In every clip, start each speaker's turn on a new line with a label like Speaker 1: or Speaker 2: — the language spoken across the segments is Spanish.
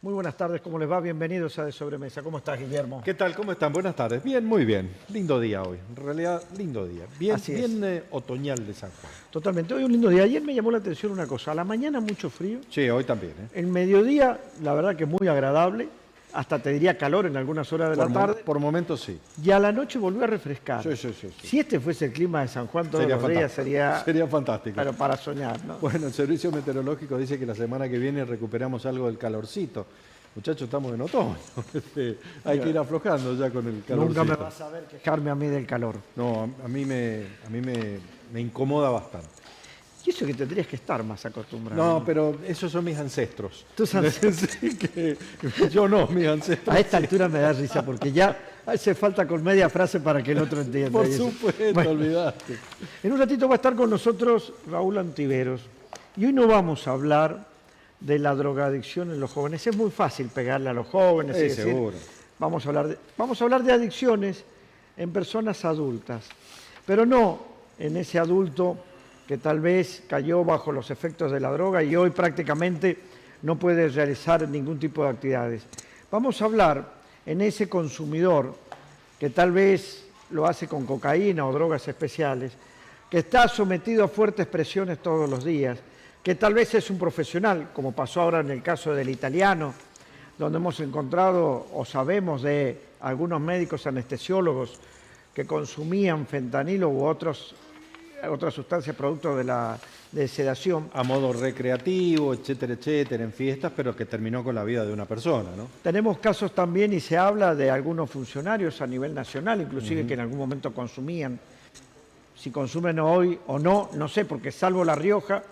Speaker 1: Muy buenas tardes, ¿cómo les va? Bienvenidos a De Sobremesa. ¿Cómo estás, Guillermo?
Speaker 2: ¿Qué tal? ¿Cómo están? Buenas tardes. Bien, muy bien. Lindo día hoy. En realidad, lindo día. Bien,
Speaker 1: Así es.
Speaker 2: bien otoñal de San Juan.
Speaker 1: Totalmente. Hoy un lindo día. Ayer me llamó la atención una cosa. A la mañana mucho frío.
Speaker 2: Sí, hoy también.
Speaker 1: El mediodía, la verdad que muy agradable. Hasta te diría calor en algunas horas de la tarde.
Speaker 2: Por momentos sí.
Speaker 1: Y a la noche volvió a refrescar.
Speaker 2: Sí.
Speaker 1: Si este fuese el clima de San Juan todos los días,
Speaker 2: Sería fantástico.
Speaker 1: Pero para soñar, ¿no?
Speaker 2: Bueno, el Servicio Meteorológico dice que la semana que viene recuperamos algo del calorcito. Muchachos, estamos en otoño. Hay que ir aflojando ya con el calorcito.
Speaker 1: Nunca me vas a ver quejarme a mí del calor.
Speaker 2: No, a mí me incomoda bastante.
Speaker 1: Y eso que tendrías que estar más acostumbrado.
Speaker 2: No, pero esos son mis ancestros.
Speaker 1: Tus ancestros.
Speaker 2: Sí, yo no, mis ancestros.
Speaker 1: A esta altura me da risa porque ya hace falta con media frase para que el otro entienda.
Speaker 2: Por supuesto,
Speaker 1: bueno,
Speaker 2: olvidaste.
Speaker 1: En un ratito va a estar con nosotros Raúl Antiveros. Y hoy no vamos a hablar de la drogadicción en los jóvenes. Es muy fácil pegarle a los jóvenes.
Speaker 2: Sí,
Speaker 1: y decir,
Speaker 2: seguro.
Speaker 1: vamos a hablar de adicciones en personas adultas. Pero no en ese adulto que tal vez cayó bajo los efectos de la droga y hoy prácticamente no puede realizar ningún tipo de actividades. Vamos a hablar en ese consumidor que tal vez lo hace con cocaína o drogas especiales, que está sometido a fuertes presiones todos los días, que tal vez es un profesional, como pasó ahora en el caso del italiano, donde hemos encontrado o sabemos de algunos médicos anestesiólogos que consumían fentanilo u otras sustancias producto de sedación.
Speaker 2: A modo recreativo, etcétera, en fiestas, pero que terminó con la vida de una persona, ¿no?
Speaker 1: Tenemos casos también y se habla de algunos funcionarios a nivel nacional, inclusive que en algún momento consumían. Si consumen hoy o no, no sé, porque salvo La Rioja,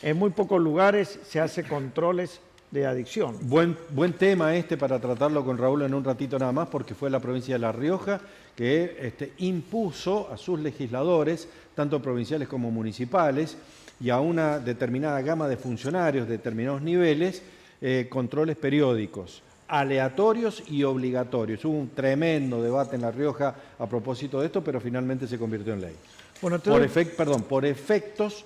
Speaker 1: en muy pocos lugares se hace controles de adicción.
Speaker 2: Buen tema este para tratarlo con Raúl en un ratito nada más, porque fue la provincia de La Rioja que impuso a sus legisladores, tanto provinciales como municipales, y a una determinada gama de funcionarios de determinados niveles, controles periódicos, aleatorios y obligatorios. Hubo un tremendo debate en La Rioja a propósito de esto, pero finalmente se convirtió en ley.
Speaker 1: Bueno,
Speaker 2: Por efectos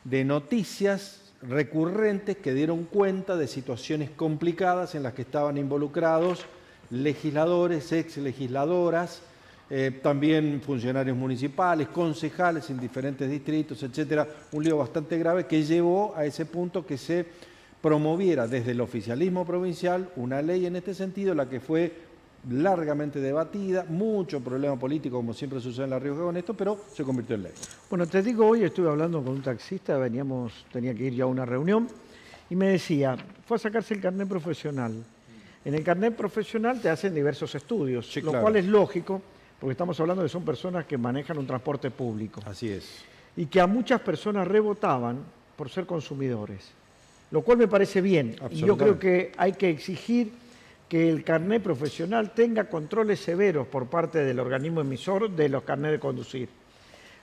Speaker 2: de noticias recurrentes que dieron cuenta de situaciones complicadas en las que estaban involucrados legisladores, exlegisladoras, también funcionarios municipales, concejales en diferentes distritos, etcétera. Un lío bastante grave que llevó a ese punto que se promoviera desde el oficialismo provincial una ley en este sentido, la que fue largamente debatida, mucho problema político, como siempre sucede en La Rioja con esto, pero se convirtió en ley.
Speaker 1: Bueno, te digo, hoy estuve hablando con un taxista, tenía que ir ya a una reunión, y me decía, fue a sacarse el carnet profesional. En el carnet profesional te hacen diversos estudios,
Speaker 2: Sí,
Speaker 1: lo
Speaker 2: claro.
Speaker 1: cual es lógico, porque estamos hablando de que son personas que manejan un transporte público.
Speaker 2: Así es.
Speaker 1: Y que a muchas personas rebotaban por ser consumidores, lo cual me parece bien. Y yo creo que hay que exigir que el carnet profesional tenga controles severos por parte del organismo emisor de los carnets de conducir.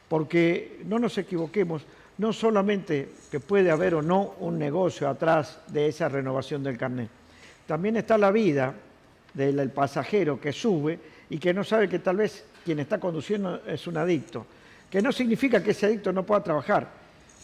Speaker 1: Porque no nos equivoquemos, no solamente que puede haber o no un negocio atrás de esa renovación del carnet, también está la vida del pasajero que sube y que no sabe que tal vez quien está conduciendo es un adicto. Que no significa que ese adicto no pueda trabajar,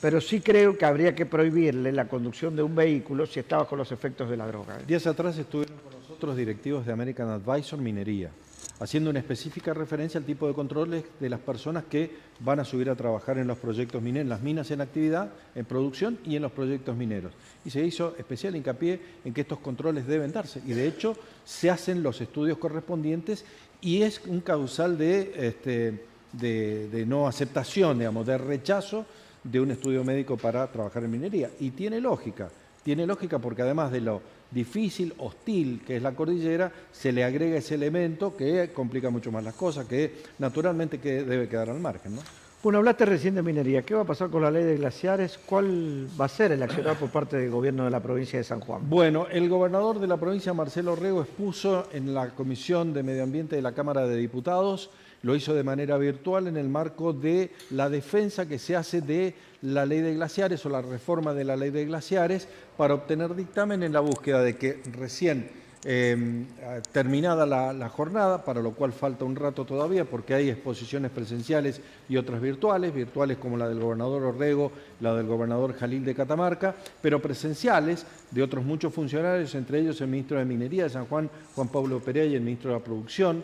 Speaker 1: pero sí creo que habría que prohibirle la conducción de un vehículo si está bajo los efectos de la droga.
Speaker 2: Días atrás estuvieron con nosotros directivos de American Advisor Minería, haciendo una específica referencia al tipo de controles de las personas que van a subir a trabajar en los proyectos mineros, en las minas en actividad, en producción y en los proyectos mineros. Y se hizo especial hincapié en que estos controles deben darse. Y de hecho se hacen los estudios correspondientes y es un causal de no aceptación, digamos, de rechazo de un estudio médico para trabajar en minería. Y tiene lógica porque además de lo difícil, hostil que es la cordillera, se le agrega ese elemento que complica mucho más las cosas, que naturalmente que debe quedar al margen, ¿no?
Speaker 1: Bueno, hablaste recién de minería. ¿Qué va a pasar con la ley de glaciares? ¿Cuál va a ser el accionar por parte del gobierno de la provincia de San Juan?
Speaker 2: Bueno, el gobernador de la provincia, Marcelo Rego, expuso en la Comisión de Medio Ambiente de la Cámara de Diputados, lo hizo de manera virtual en el marco de la defensa que se hace de la ley de glaciares o la reforma de la ley de glaciares para obtener dictamen en la búsqueda de que recién terminada la jornada, para lo cual falta un rato todavía porque hay exposiciones presenciales y otras virtuales como la del gobernador Orrego, la del gobernador Jalil de Catamarca, pero presenciales de otros muchos funcionarios, entre ellos el ministro de Minería de San Juan, Juan Pablo Perea, y el ministro de la Producción,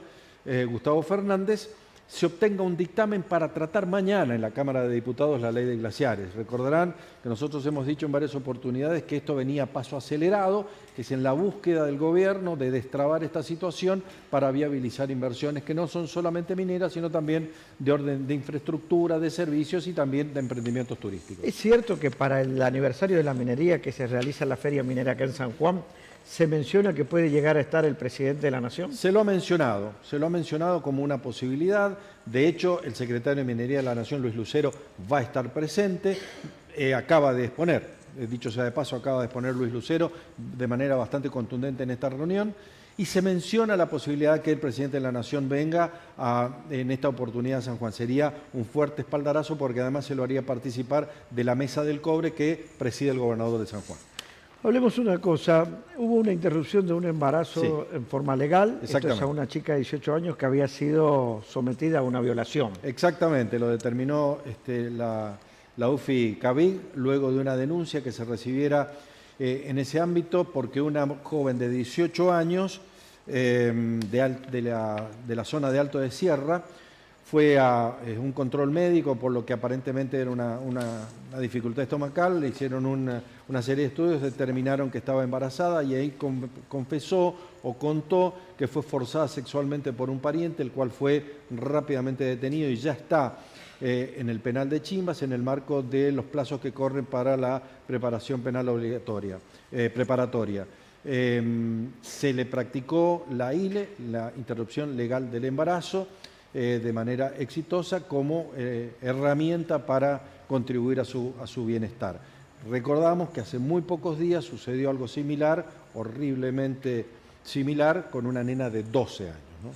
Speaker 2: Gustavo Fernández, se obtenga un dictamen para tratar mañana en la Cámara de Diputados la ley de glaciares. Recordarán que nosotros hemos dicho en varias oportunidades que esto venía a paso acelerado, que es en la búsqueda del gobierno de destrabar esta situación para viabilizar inversiones que no son solamente mineras, sino también de orden de infraestructura, de servicios y también de emprendimientos turísticos.
Speaker 1: ¿Es cierto que para el aniversario de la minería que se realiza en la Feria Minera acá en San Juan, se menciona que puede llegar a estar el presidente de la Nación?
Speaker 2: Se lo ha mencionado como una posibilidad. De hecho, el secretario de Minería de la Nación, Luis Lucero, va a estar presente. Acaba de exponer, dicho sea de paso, acaba de exponer Luis Lucero de manera bastante contundente en esta reunión. Y se menciona la posibilidad de que el presidente de la Nación venga en esta oportunidad a San Juan. Sería un fuerte espaldarazo porque además se lo haría participar de la mesa del cobre que preside el gobernador de San Juan.
Speaker 1: Hablemos una cosa, hubo una interrupción de un embarazo en forma legal, esto es a una chica de 18 años que había sido sometida a una violación.
Speaker 2: Exactamente, lo determinó la UFI Cabig luego de una denuncia que se recibiera en ese ámbito porque una joven de 18 años de la zona de Alto de Sierra fue a un control médico por lo que aparentemente era una dificultad estomacal, le hicieron una serie de estudios, determinaron que estaba embarazada y ahí confesó o contó que fue forzada sexualmente por un pariente, el cual fue rápidamente detenido y ya está en el penal de Chimbas en el marco de los plazos que corren para la preparación penal preparatoria. Se le practicó la ILE, la interrupción legal del embarazo, de manera exitosa como herramienta para contribuir a su bienestar. Recordamos que hace muy pocos días sucedió algo similar, horriblemente similar, con una nena de 12 años, ¿no?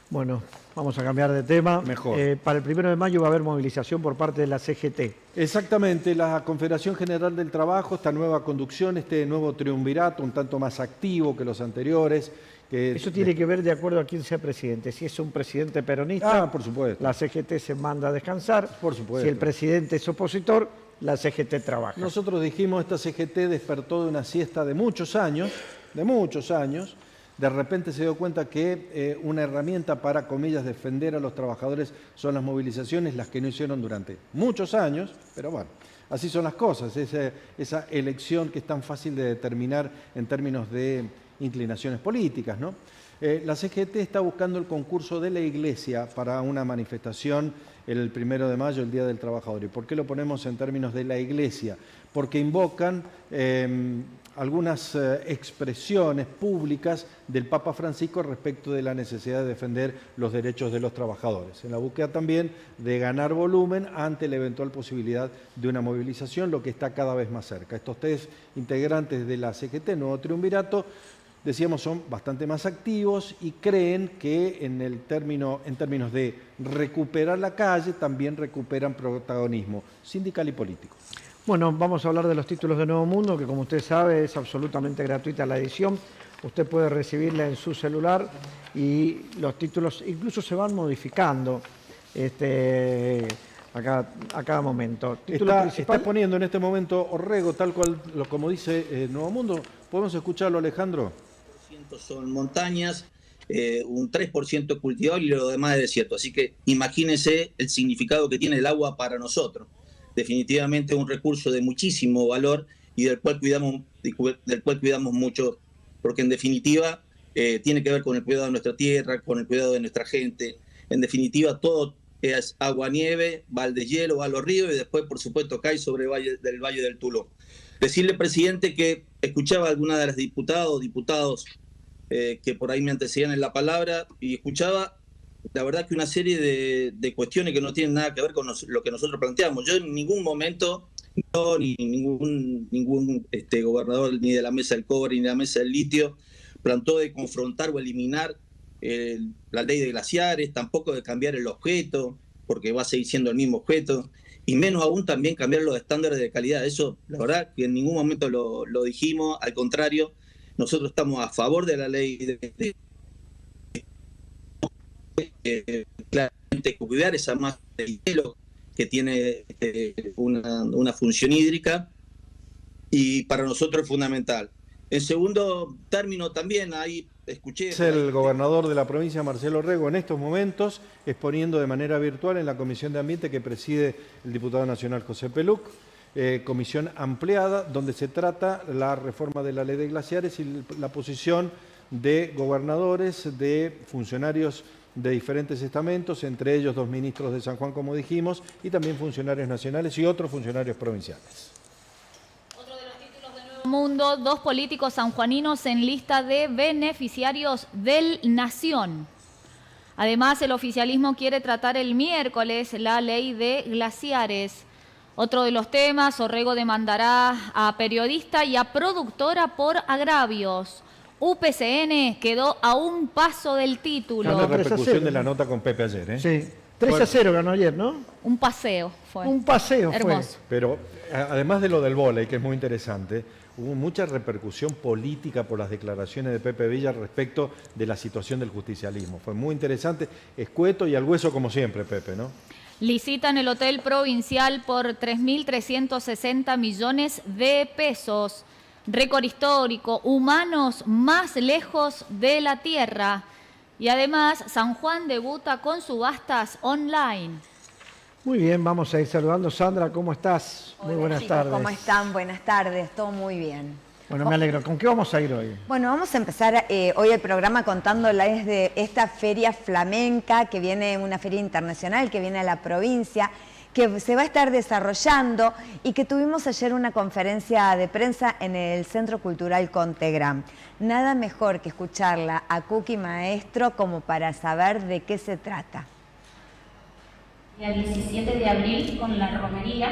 Speaker 1: Bueno, vamos a cambiar de tema.
Speaker 2: Mejor.
Speaker 1: Para el 1 de mayo va a haber movilización por parte de la CGT.
Speaker 2: Exactamente, la Confederación General del Trabajo, esta nueva conducción, este nuevo triunvirato, un tanto más activo que los anteriores.
Speaker 1: Eso tiene que ver de acuerdo a quién sea presidente. Si es un presidente peronista,
Speaker 2: por supuesto,
Speaker 1: la CGT se manda a descansar.
Speaker 2: Por supuesto.
Speaker 1: Si el presidente es opositor, la CGT trabaja.
Speaker 2: Nosotros dijimos, esta CGT despertó de una siesta de muchos años, de repente se dio cuenta que una herramienta para, comillas, defender a los trabajadores son las movilizaciones, las que no hicieron durante muchos años, pero bueno, así son las cosas, esa elección que es tan fácil de determinar en términos de inclinaciones políticas, ¿no? La CGT está buscando el concurso de la Iglesia para una manifestación el 1 de mayo, el Día del Trabajador. ¿Y por qué lo ponemos en términos de la Iglesia? Porque invocan algunas expresiones públicas del Papa Francisco respecto de la necesidad de defender los derechos de los trabajadores, en la búsqueda también de ganar volumen ante la eventual posibilidad de una movilización, lo que está cada vez más cerca. Estos tres integrantes de la CGT, Nuevo Triunvirato, decíamos, son bastante más activos y creen que en términos de recuperar la calle, también recuperan protagonismo sindical y político.
Speaker 1: Bueno, vamos a hablar de los títulos de Nuevo Mundo, que como usted sabe es absolutamente gratuita la edición. Usted puede recibirla en su celular y los títulos incluso se van modificando a cada momento.
Speaker 2: Está poniendo en este momento Orrego, tal cual como dice Nuevo Mundo. ¿Podemos escucharlo, Alejandro?
Speaker 3: Son montañas, un 3% cultivable y lo demás es desierto. Así que imagínense el significado que tiene el agua para nosotros. Definitivamente un recurso de muchísimo valor y del cual cuidamos mucho, porque en definitiva tiene que ver con el cuidado de nuestra tierra, con el cuidado de nuestra gente. En definitiva todo es agua, nieve, va al deshielo, va a los ríos y después por supuesto cae sobre el Valle del Tulú. Decirle, presidente, que escuchaba a alguna de las diputados que por ahí me antecedían en la palabra y escuchaba la verdad que una serie de cuestiones que no tienen nada que ver con lo que nosotros planteamos. Yo en ningún momento, no, ni ningún gobernador ni de la mesa del cobre ni de la mesa del litio planteó de confrontar o eliminar la ley de glaciares, tampoco de cambiar el objeto, porque va a seguir siendo el mismo objeto, y menos aún también cambiar los estándares de calidad. Eso, la verdad, que en ningún momento lo dijimos, al contrario, Nosotros estamos a favor de la ley claramente cuidar esa masa de hielo que tiene una función hídrica, y para nosotros es fundamental. En segundo término también escuché...
Speaker 2: Es el gobernador de la provincia, Marcelo Rego, en estos momentos exponiendo de manera virtual en la Comisión de Ambiente que preside el diputado nacional José Peluc, comisión ampliada donde se trata la reforma de la ley de glaciares y la posición de gobernadores, de funcionarios de diferentes estamentos, entre ellos 2 ministros de San Juan, como dijimos, y también funcionarios nacionales y otros funcionarios provinciales.
Speaker 4: Otro de los títulos de Nuevo Mundo: 2 políticos sanjuaninos en lista de beneficiarios del Nación. Además, el oficialismo quiere tratar el miércoles la ley de glaciares. Otro de los temas: Orrego demandará a periodista y a productora por agravios. UPCN quedó a un paso del título.
Speaker 2: La repercusión de la nota con Pepe ayer, ¿eh?
Speaker 1: Sí, 3-0 ganó ayer, ¿no?
Speaker 4: Un paseo fue.
Speaker 1: Un paseo
Speaker 4: hermoso.
Speaker 1: fue.
Speaker 2: Pero además de lo del vóley, que es muy interesante, hubo mucha repercusión política por las declaraciones de Pepe Villa respecto de la situación del justicialismo. Fue muy interesante, escueto y al hueso como siempre, Pepe, ¿no?
Speaker 4: Licitan el hotel provincial por 3.360 millones de pesos. Récord histórico, humanos más lejos de la Tierra. Y además, San Juan debuta con subastas online.
Speaker 1: Muy bien, vamos a ir saludando. Sandra, ¿cómo estás?
Speaker 5: Hola,
Speaker 1: muy buenas
Speaker 5: chicos,
Speaker 1: tardes.
Speaker 5: ¿cómo están? Buenas tardes, todo muy bien.
Speaker 1: Bueno, me alegro. ¿Con qué vamos a ir hoy?
Speaker 5: Bueno, vamos a empezar hoy el programa contándoles de esta feria flamenca, que viene, una feria internacional que viene a la provincia, que se va a estar desarrollando y que tuvimos ayer una conferencia de prensa en el Centro Cultural Contegram. Nada mejor que escucharla a Cookie Maestro como para saber de qué se trata.
Speaker 6: El 17 de abril con la romería,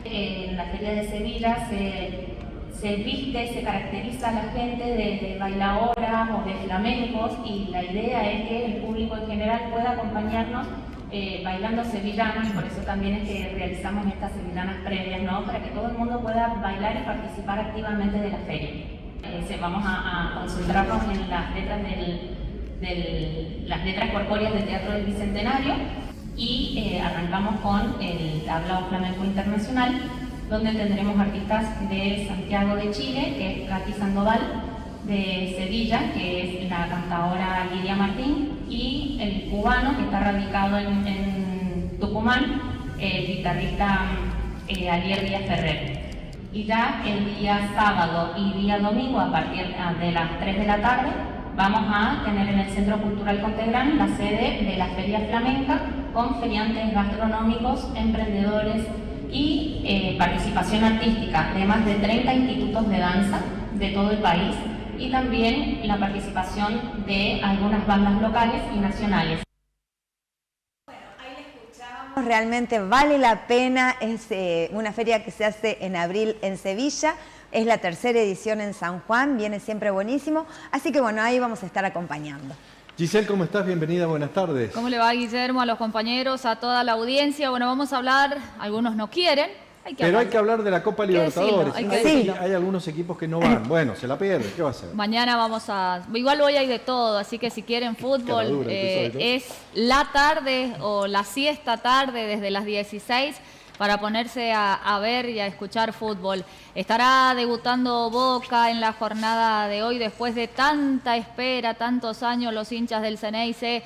Speaker 6: en la Feria de Sevilla se viste, se caracteriza a la gente de bailadoras o de flamencos, y la idea es que el público en general pueda acompañarnos bailando sevillanas, y por eso también es que realizamos estas sevillanas previas, ¿no? Para que todo el mundo pueda bailar y participar activamente de la feria. Vamos a concentrarnos en las letras las letras corpóreas del Teatro del Bicentenario, y arrancamos con el Tablao Flamenco Internacional, donde tendremos artistas de Santiago de Chile, que es Katy Sandoval, de Sevilla, que es la cantadora Lidia Martín, y el cubano, que está radicado en Tucumán, el guitarrista Alier Díaz Ferrer. Y ya el día sábado y día domingo, a partir de las 3 de la tarde, vamos a tener en el Centro Cultural Contegram la sede de la Feria Flamenca, con feriantes gastronómicos, emprendedores y participación artística de más de 30 institutos de danza de todo el país, y también la participación de algunas bandas locales y nacionales.
Speaker 5: Bueno, ahí le escuchábamos, realmente vale la pena, es una feria que se hace en abril en Sevilla, es la 3ª edición en San Juan, viene siempre buenísimo, así que bueno, ahí vamos a estar acompañando.
Speaker 2: Giselle, ¿cómo estás? Bienvenida, buenas tardes.
Speaker 4: ¿Cómo le va, Guillermo, a los compañeros, a toda la audiencia? Bueno, vamos a hablar, algunos no quieren.
Speaker 2: Pero hay que hablar de la Copa Libertadores.
Speaker 4: Hay que decirlo.
Speaker 2: Hay algunos equipos que no van. Bueno, se la pierden. ¿Qué va a hacer?
Speaker 4: Mañana vamos a... Igual hoy hay de todo, así que si quieren fútbol, es la tarde o la siesta tarde desde las 16 para ponerse a ver y a escuchar fútbol. Estará debutando Boca en la jornada de hoy después de tanta espera, tantos años. Los hinchas del Xeneize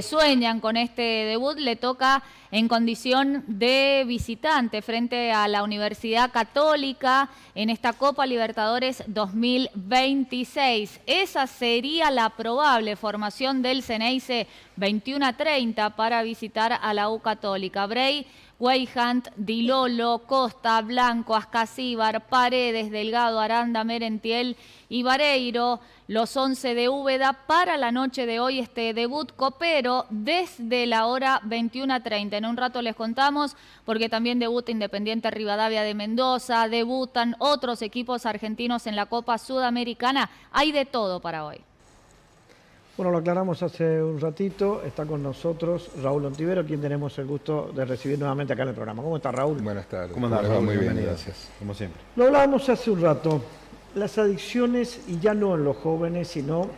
Speaker 4: sueñan con este debut. Le toca en condición de visitante frente a la Universidad Católica en esta Copa Libertadores 2026. Esa sería la probable formación del Xeneize 21-30 para visitar a la U Católica. Bray, Weihand, Dilolo, Costa, Blanco, Ascasíbar, Paredes, Delgado, Aranda, Merentiel y Vareiro, los 11 de Úbeda para la noche de hoy, este debut copero desde la hora 21:30. En un rato les contamos, porque también debuta Independiente Rivadavia de Mendoza, debutan otros equipos argentinos en la Copa Sudamericana. Hay de todo para hoy.
Speaker 1: Bueno, lo aclaramos hace un ratito. Está con nosotros Raúl Ontivero, quien tenemos el gusto de recibir nuevamente acá en el programa. ¿Cómo está, Raúl?
Speaker 7: Buenas tardes.
Speaker 2: ¿Cómo andás,
Speaker 7: Raúl? Muy bien,
Speaker 2: Bienvenido.
Speaker 7: gracias.
Speaker 2: Como siempre.
Speaker 1: Lo hablábamos hace un rato. las adicciones, y ya no en los jóvenes, sino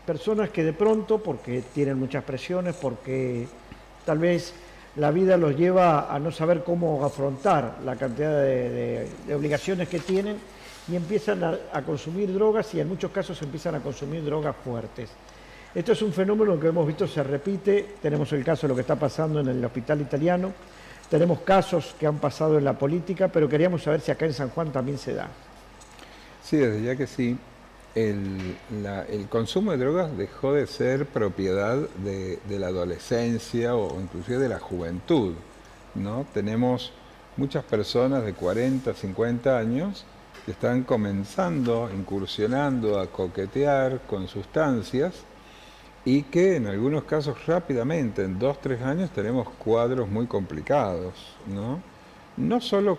Speaker 1: personas que de pronto, porque tienen muchas presiones, porque tal vez la vida los lleva a no saber cómo afrontar la cantidad de obligaciones que tienen, y empiezan a consumir drogas, y en muchos casos empiezan a consumir drogas fuertes. Esto es un fenómeno que hemos visto se repite. Tenemos el caso de lo que está pasando en el hospital italiano, tenemos casos que han pasado en la política, pero queríamos saber si acá en San Juan también se da.
Speaker 7: Sí, desde ya que sí. El consumo de drogas dejó de ser propiedad de la adolescencia o inclusive de la juventud, ¿no? Tenemos muchas personas de 40, 50 años que están comenzando, incursionando a coquetear con sustancias y que en algunos casos rápidamente, en 2, 3 años, tenemos cuadros muy complicados, ¿no? No solo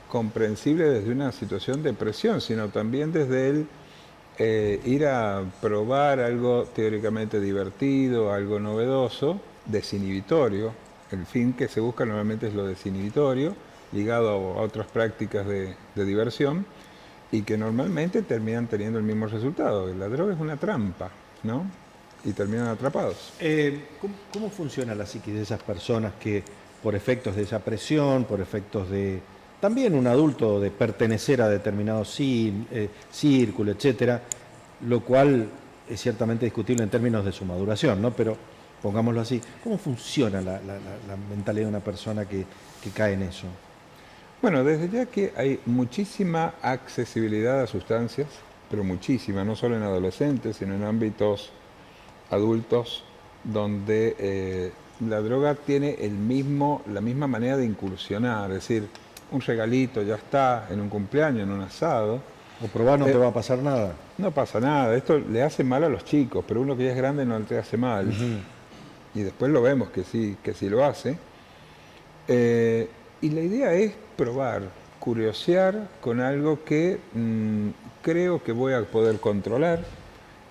Speaker 7: comprensible desde una situación de presión, sino también desde el ir a probar algo teóricamente divertido, algo novedoso, desinhibitorio. El fin que se busca normalmente es lo desinhibitorio, ligado a otras prácticas de diversión, y que normalmente terminan teniendo el mismo resultado. La droga es una trampa, ¿no? Y terminan atrapados.
Speaker 2: ¿Cómo funciona la psiquis de esas personas que, por efectos de esa presión, por efectos de también un adulto de pertenecer a determinado círculo, etcétera, lo cual es ciertamente discutible en términos de su maduración, ¿no? Pero pongámoslo así, ¿cómo funciona la mentalidad de una persona que cae en eso?
Speaker 7: Bueno, desde ya que hay muchísima accesibilidad a sustancias, pero muchísima, no solo en adolescentes, sino en ámbitos adultos, donde la droga tiene la misma manera de incursionar, es decir, un regalito ya está, en un cumpleaños, en un asado.
Speaker 2: O probar no te va a pasar nada.
Speaker 7: No pasa nada, esto le hace mal a los chicos, pero uno que ya es grande no te hace mal. Y después lo vemos que sí lo hace. Y la idea es probar, curiosear con algo que creo que voy a poder controlar,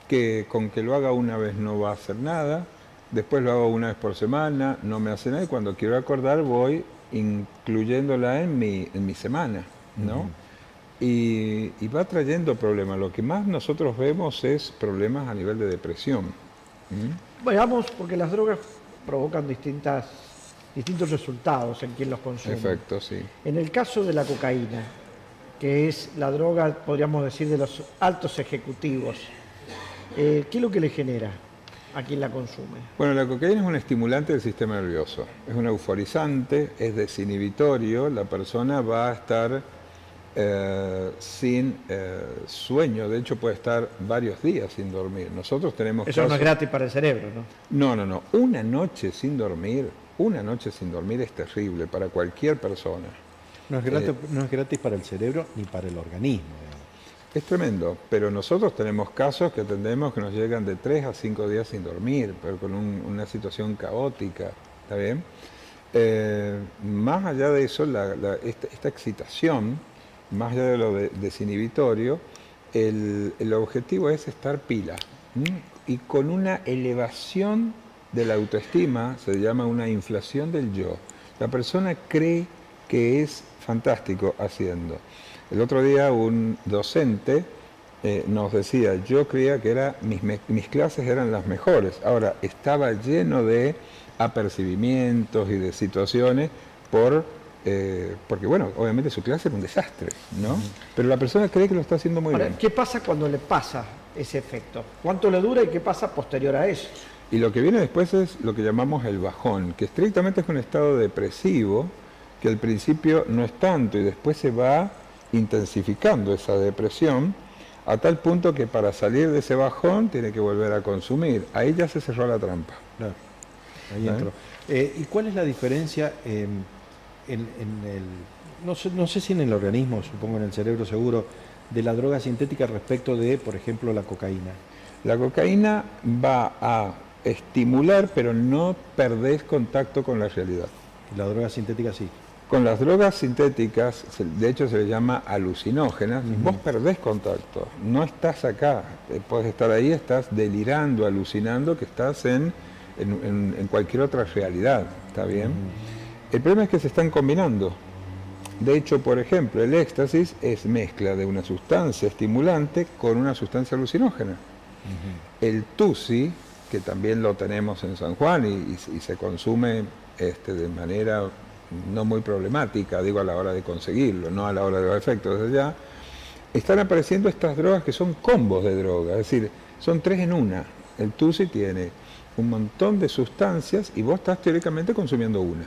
Speaker 7: que con que lo haga una vez no va a hacer nada, después lo hago una vez por semana, no me hace nada, y cuando quiero acordar voy incluyéndola en mi semana, ¿no? Y va trayendo problemas. Lo que más nosotros vemos es problemas a nivel de depresión.
Speaker 1: Veamos, porque las drogas provocan distintos resultados en quien los consume.
Speaker 7: Efecto, sí.
Speaker 1: En el caso de la cocaína, que es la droga, podríamos decir, de los altos ejecutivos, ¿qué es lo que le genera a quien la consume?
Speaker 7: Bueno, la cocaína es un estimulante del sistema nervioso, es un euforizante, es desinhibitorio, la persona va a estar sin sueño, de hecho puede estar varios días sin dormir. Nosotros tenemos
Speaker 1: Eso no es gratis para el cerebro, ¿no?
Speaker 7: No. Una noche sin dormir es terrible para cualquier persona.
Speaker 2: No es gratis para el cerebro ni para el organismo, digamos.
Speaker 7: Es tremendo, pero nosotros tenemos casos que atendemos que nos llegan de 3 a 5 días sin dormir, pero con una situación caótica, ¿está bien? Más allá de eso, esta excitación, más allá de lo desinhibitorio, el objetivo es estar pila, y con una elevación de la autoestima, se llama una inflación del yo. La persona cree que es fantástico haciendo. El otro día un docente nos decía, yo creía que mis clases eran las mejores. Ahora, estaba lleno de apercibimientos y de situaciones porque, bueno, obviamente su clase era un desastre, ¿no? Pero la persona cree que lo está haciendo muy bien.
Speaker 1: ¿Qué pasa cuando le pasa ese efecto? ¿Cuánto le dura y qué pasa posterior a eso?
Speaker 7: Y lo que viene después es lo que llamamos el bajón, que estrictamente es un estado depresivo, que al principio no es tanto y después se va intensificando esa depresión a tal punto que para salir de ese bajón tiene que volver a consumir. Ahí ya se cerró la trampa.
Speaker 2: Claro. Ahí entró. ¿Y cuál es la diferencia no sé si en el organismo, supongo en el cerebro seguro, de la droga sintética respecto de, por ejemplo, la cocaína?
Speaker 7: La cocaína va a estimular, pero no perdés contacto con la realidad.
Speaker 2: ¿Y la droga sintética sí?
Speaker 7: Con las drogas sintéticas, de hecho se les llama alucinógenas, vos perdés contacto, no estás acá, puedes estar ahí, estás delirando, alucinando que estás en cualquier otra realidad, ¿está bien? El problema es que se están combinando De hecho, por ejemplo, el éxtasis es mezcla de una sustancia estimulante con una sustancia alucinógena. El tusi, que también lo tenemos en San Juan y se consume de manera no muy problemática, digo a la hora de conseguirlo, no a la hora de los efectos desde allá, están apareciendo estas drogas que son combos de droga, es decir, son 3 en 1. El tusi tiene un montón de sustancias y vos estás teóricamente consumiendo una.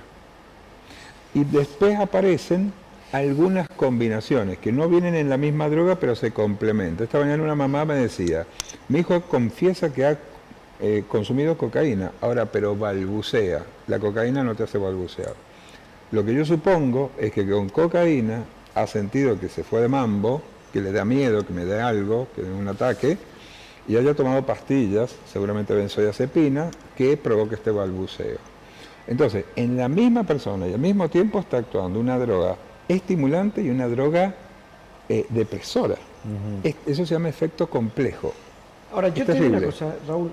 Speaker 7: Y después aparecen algunas combinaciones que no vienen en la misma droga, pero se complementan. Esta mañana una mamá me decía, mi hijo confiesa que ha consumido cocaína, ahora pero balbucea. La cocaína no te hace balbucear. Lo que yo supongo es que con cocaína ha sentido que se fue de mambo, que le da miedo, que me dé algo, que dé un ataque, y haya tomado pastillas, seguramente benzodiazepina, que provoque este balbuceo. Entonces, en la misma persona y al mismo tiempo está actuando una droga estimulante y una droga depresora. Eso se llama efecto complejo.
Speaker 1: Ahora, yo te digo una cosa, Raúl,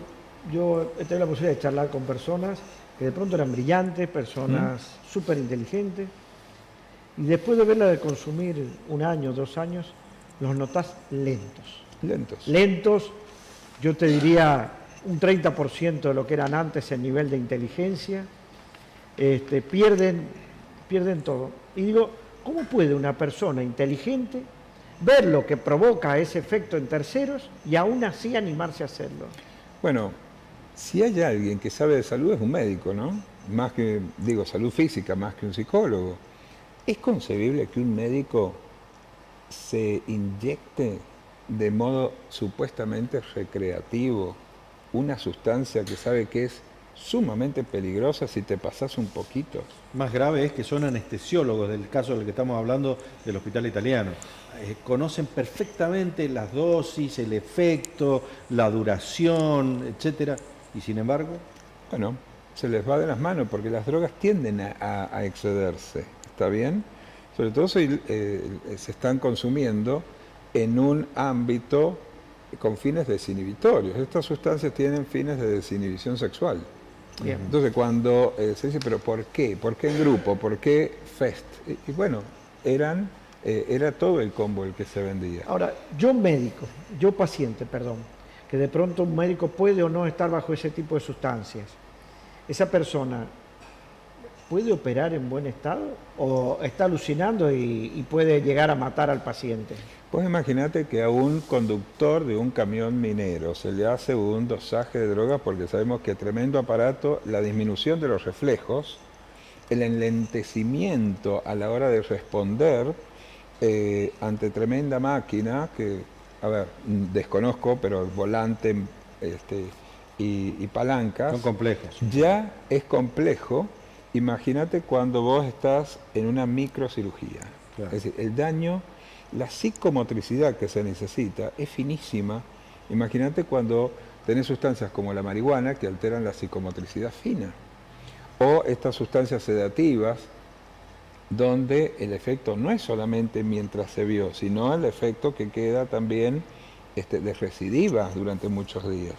Speaker 1: yo he tenido la posibilidad de charlar con personas que de pronto eran brillantes, personas súper inteligentes, y después de verla de consumir 1 año, 2 años, los notás lentos. Lentos, yo te diría un 30% de lo que eran antes en nivel de inteligencia, pierden todo. Y digo, ¿cómo puede una persona inteligente ver lo que provoca ese efecto en terceros y aún así animarse a hacerlo?
Speaker 7: Bueno, si hay alguien que sabe de salud es un médico, ¿no? Más que, digo, salud física, más que un psicólogo. ¿Es concebible que un médico se inyecte de modo supuestamente recreativo una sustancia que sabe que es sumamente peligrosa si te pasas un poquito?
Speaker 2: Más grave es que son anestesiólogos, del caso del que estamos hablando del hospital italiano. Conocen perfectamente las dosis, el efecto, la duración, etcétera, y sin embargo...
Speaker 7: Bueno, se les va de las manos porque las drogas tienden a excederse, ¿está bien? Sobre todo si se están consumiendo en un ámbito con fines desinhibitorios. Estas sustancias tienen fines de desinhibición sexual. Bien. Entonces cuando se dice, ¿pero por qué? ¿Por qué en grupo? ¿Por qué fest? Y bueno, era todo el combo el que se vendía.
Speaker 1: Ahora, yo paciente, que de pronto un médico puede o no estar bajo ese tipo de sustancias, ¿esa persona puede operar en buen estado o está alucinando y puede llegar a matar al paciente?
Speaker 7: Pues imagínate que a un conductor de un camión minero se le hace un dosaje de drogas porque sabemos que tremendo aparato, la disminución de los reflejos, el enlentecimiento a la hora de responder ante tremenda máquina que, a ver, desconozco, pero el volante y palancas...
Speaker 2: Son complejos.
Speaker 7: Ya es complejo. Imagínate cuando vos estás en una microcirugía. Claro. Es decir, el daño... La psicomotricidad que se necesita es finísima. Imagínate cuando tenés sustancias como la marihuana que alteran la psicomotricidad fina. O estas sustancias sedativas donde el efecto no es solamente mientras se vio, sino el efecto que queda también de recidiva durante muchos días.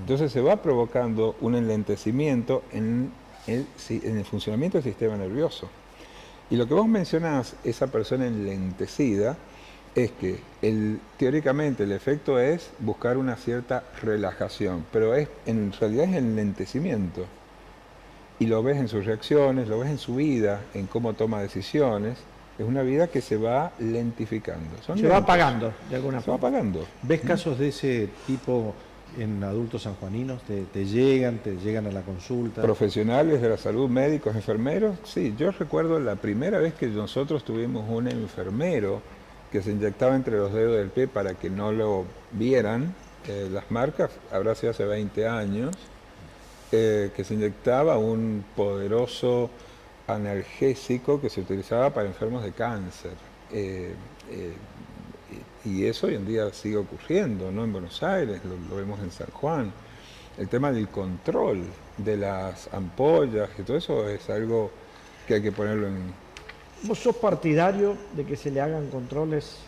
Speaker 7: Entonces se va provocando un enlentecimiento en el funcionamiento del sistema nervioso. Y lo que vos mencionás, esa persona enlentecida, es que teóricamente el efecto es buscar una cierta relajación, pero en realidad es el enlentecimiento. Y lo ves en sus reacciones, lo ves en su vida, en cómo toma decisiones. Es una vida que se va lentificando.
Speaker 1: Se va apagando, de alguna forma.
Speaker 7: Se va apagando.
Speaker 2: ¿Ves casos de ese tipo en adultos sanjuaninos? ¿Te llegan a la consulta?
Speaker 7: ¿Profesionales de la salud, médicos, enfermeros? Sí, yo recuerdo la primera vez que nosotros tuvimos un enfermero que se inyectaba entre los dedos del pie para que no lo vieran las marcas, habrá sido hace 20 años, que se inyectaba un poderoso analgésico que se utilizaba para enfermos de cáncer. Y eso hoy en día sigue ocurriendo, ¿no? En Buenos Aires, lo vemos en San Juan. El tema del control de las ampollas y todo eso es algo que hay que ponerlo en...
Speaker 1: ¿Vos sos partidario de que se le hagan controles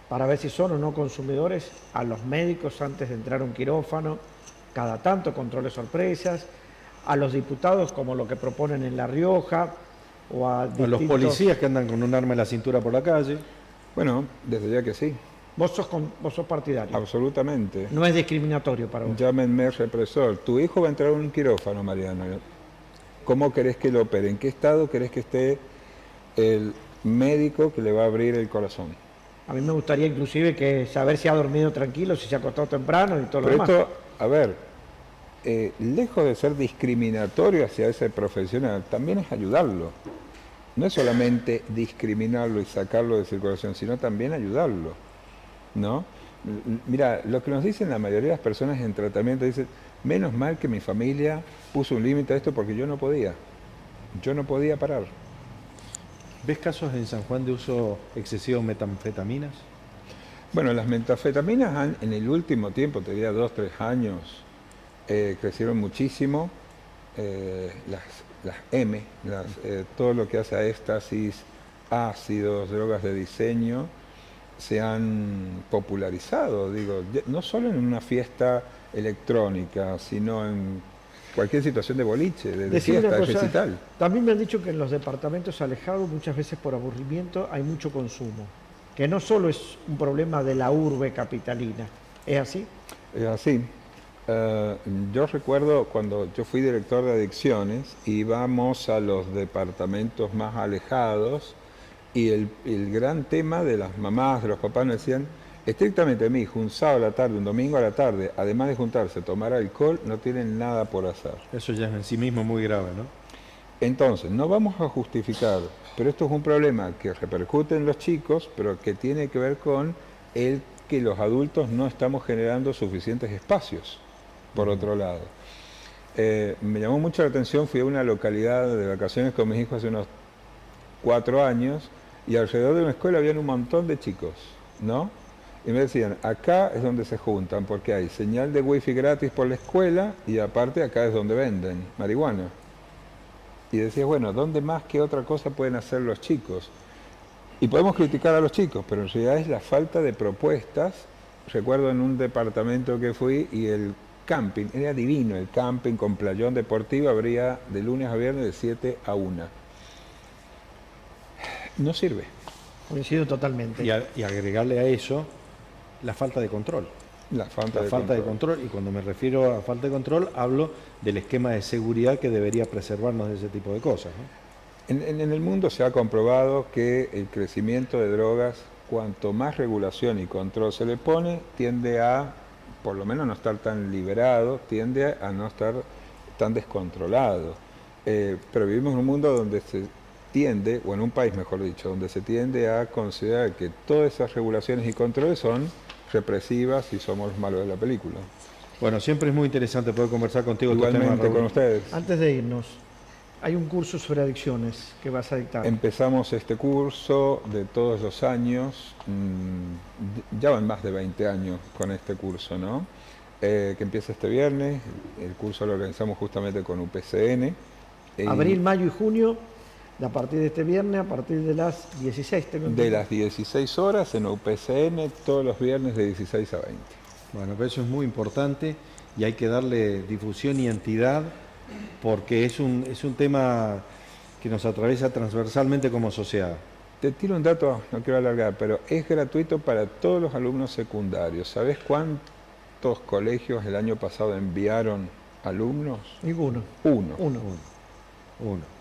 Speaker 1: para ver si son o no consumidores a los médicos antes de entrar a un quirófano, cada tanto controles sorpresas, a los diputados como lo que proponen en La Rioja, o a
Speaker 2: A los
Speaker 1: distintos...
Speaker 2: policías que andan con un arma en la cintura por la calle.
Speaker 7: Bueno, desde ya que sí,
Speaker 1: Vos sos partidario.
Speaker 7: absolutamente.
Speaker 1: No es discriminatorio para vos.
Speaker 7: Llámenme represor. Tu hijo va a entrar a un quirófano, Mariano. ¿Cómo querés que lo opere? ¿En qué estado querés que esté el médico que le va a abrir el corazón?
Speaker 1: A mí me gustaría inclusive que saber si ha dormido tranquilo, si se ha acostado temprano y todo lo
Speaker 7: Pero
Speaker 1: demás.
Speaker 7: esto, a ver, lejos de ser discriminatorio hacia ese profesional, también es ayudarlo. No es solamente discriminarlo y sacarlo de circulación, sino también ayudarlo, ¿no? Mira, lo que nos dicen la mayoría de las personas en tratamiento, dicen, menos mal que mi familia puso un límite a esto porque yo no podía parar.
Speaker 2: ¿Ves casos en San Juan de uso excesivo de metanfetaminas?
Speaker 7: Bueno, las metanfetaminas en el último tiempo, te diría 2, 3 años, crecieron muchísimo. Las M, todo lo que hace a éxtasis, ácidos, drogas de diseño, se han popularizado, digo, no solo en una fiesta electrónica, sino en cualquier situación de boliche, de
Speaker 1: Decime
Speaker 7: fiesta,
Speaker 1: una
Speaker 7: de
Speaker 1: cosa,
Speaker 7: recital.
Speaker 1: también me han dicho que en los departamentos alejados, muchas veces por aburrimiento, hay mucho consumo. Que no solo es un problema de la urbe capitalina. ¿Es así?
Speaker 7: Es así. Yo recuerdo cuando yo fui director de adicciones, íbamos a los departamentos más alejados y el gran tema de las mamás, de los papás nos decían, estrictamente mi hijo, un sábado a la tarde, un domingo a la tarde, además de juntarse a tomar alcohol, no tienen nada por hacer.
Speaker 2: Eso ya es en sí mismo muy grave, ¿no?
Speaker 7: Entonces, no vamos a justificar, pero esto es un problema que repercute en los chicos, pero que tiene que ver con el que los adultos no estamos generando suficientes espacios, por otro lado. Me llamó mucho la atención, fui a una localidad de vacaciones con mis hijos hace unos 4 años y alrededor de una escuela habían un montón de chicos, ¿no? Y me decían, acá es donde se juntan, porque hay señal de wifi gratis por la escuela y aparte acá es donde venden marihuana. Y decías, bueno, ¿dónde más que otra cosa pueden hacer los chicos? Y podemos criticar a los chicos, pero en realidad es la falta de propuestas. Recuerdo en un departamento que fui y el camping, era divino, el camping con playón deportivo abría de lunes a viernes de 7 a 1. No sirve.
Speaker 1: Coincido totalmente.
Speaker 2: Y agregarle a eso la falta de control.
Speaker 7: La falta
Speaker 2: de control, y cuando me refiero a falta de control, hablo del esquema de seguridad que debería preservarnos de ese tipo de cosas, ¿no?
Speaker 7: En el mundo se ha comprobado que el crecimiento de drogas, cuanto más regulación y control se le pone, tiende a, por lo menos no estar tan liberado, tiende a no estar tan descontrolado. Pero vivimos en un mundo donde se tiende, o en un país mejor dicho, donde se tiende a considerar que todas esas regulaciones y controles son represivas y somos los malos de la película.
Speaker 2: Bueno, siempre es muy interesante poder conversar contigo.
Speaker 7: Igualmente con ustedes.
Speaker 1: Antes de irnos, hay un curso sobre adicciones que vas a dictar.
Speaker 7: Empezamos este curso de todos los años, ya van más de 20 años con este curso, ¿no? Que empieza este viernes, el curso lo organizamos justamente con UPCN.
Speaker 1: Abril, mayo y junio, a partir de este viernes, a partir de las 16.
Speaker 7: De las 16 horas en UPCN, todos los viernes de 16 a 20.
Speaker 2: Bueno, pero eso es muy importante y hay que darle difusión y entidad porque es un tema que nos atraviesa transversalmente como sociedad.
Speaker 7: Te tiro un dato, no quiero alargar, pero es gratuito para todos los alumnos secundarios. ¿Sabes cuántos colegios el año pasado enviaron alumnos?
Speaker 1: Ninguno.
Speaker 7: Uno.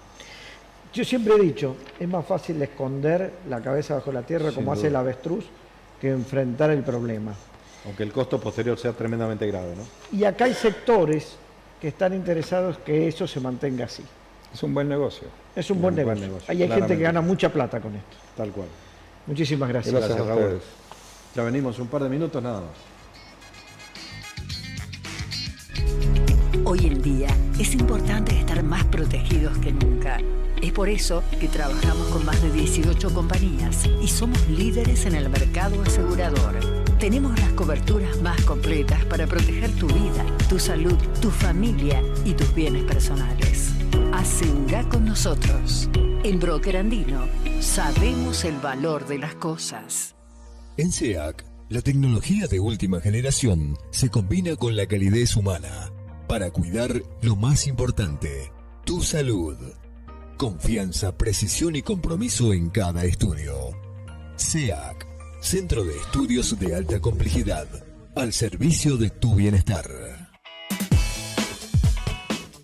Speaker 1: Yo siempre he dicho, es más fácil esconder la cabeza bajo la tierra como hace el avestruz que enfrentar el problema.
Speaker 2: Aunque el costo posterior sea tremendamente grave, ¿no?
Speaker 1: Y acá hay sectores que están interesados que eso se mantenga así.
Speaker 7: Es un buen negocio.
Speaker 1: Es un buen negocio. Ahí hay gente que gana mucha plata con esto.
Speaker 2: Tal cual.
Speaker 1: Muchísimas gracias.
Speaker 7: Gracias a
Speaker 2: Raúl.
Speaker 7: ustedes.
Speaker 2: Ya venimos un par de minutos nada más.
Speaker 8: Hoy en día es importante estar más protegidos que nunca. Es por eso que trabajamos con más de 18 compañías y somos líderes en el mercado asegurador. Tenemos las coberturas más completas para proteger tu vida, tu salud, tu familia y tus bienes personales. Asegura con nosotros. En Broker Andino sabemos el valor de las cosas.
Speaker 9: En SEAC, la tecnología de última generación se combina con la calidez humana para cuidar lo más importante, tu salud. Confianza, precisión y compromiso en cada estudio. SEAC, Centro de Estudios de Alta Complejidad, al servicio de tu bienestar.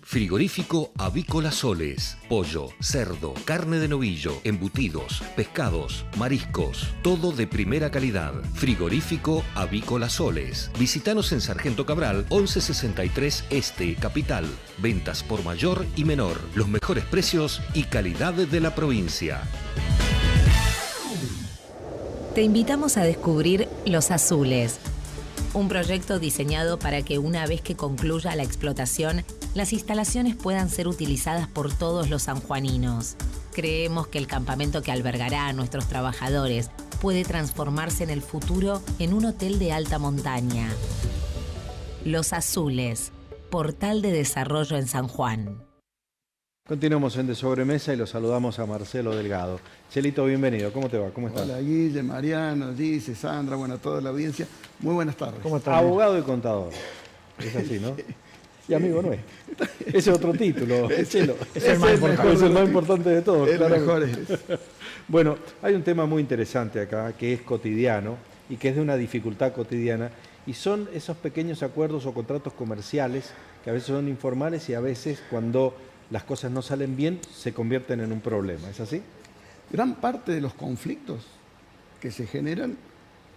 Speaker 10: Frigorífico Avícola Soles. Pollo, cerdo, carne de novillo, embutidos, pescados, mariscos. Todo de primera calidad. Frigorífico Avícola Soles. Visítanos en Sargento Cabral, 1163 Este, Capital. Ventas por mayor y menor. Los mejores precios y calidad de la provincia.
Speaker 11: Te invitamos a descubrir Los Azules. Un proyecto diseñado para que una vez que concluya la explotación, las instalaciones puedan ser utilizadas por todos los sanjuaninos. Creemos que el campamento que albergará a nuestros trabajadores puede transformarse en el futuro en un hotel de alta montaña. Los Azules, portal de desarrollo en San Juan.
Speaker 2: Continuamos en De Sobremesa y los saludamos a Marcelo Delgado. Chelito, bienvenido. ¿Cómo te va? ¿Cómo estás?
Speaker 12: Hola, Guille, Mariano, Gise, Sandra, bueno, a toda la audiencia. Muy buenas tardes.
Speaker 2: ¿Cómo estás? Abogado y contador. Es así, ¿no? Y amigo no es. Ese es otro título, Chelo. Es el más importante de todos.
Speaker 12: El mejor es.
Speaker 2: Bueno, hay un tema muy interesante acá, que es cotidiano y que es de una dificultad cotidiana, y son esos pequeños acuerdos o contratos comerciales que a veces son informales y a veces cuando las cosas no salen bien, se convierten en un problema. ¿Es así?
Speaker 12: Gran parte de los conflictos que se generan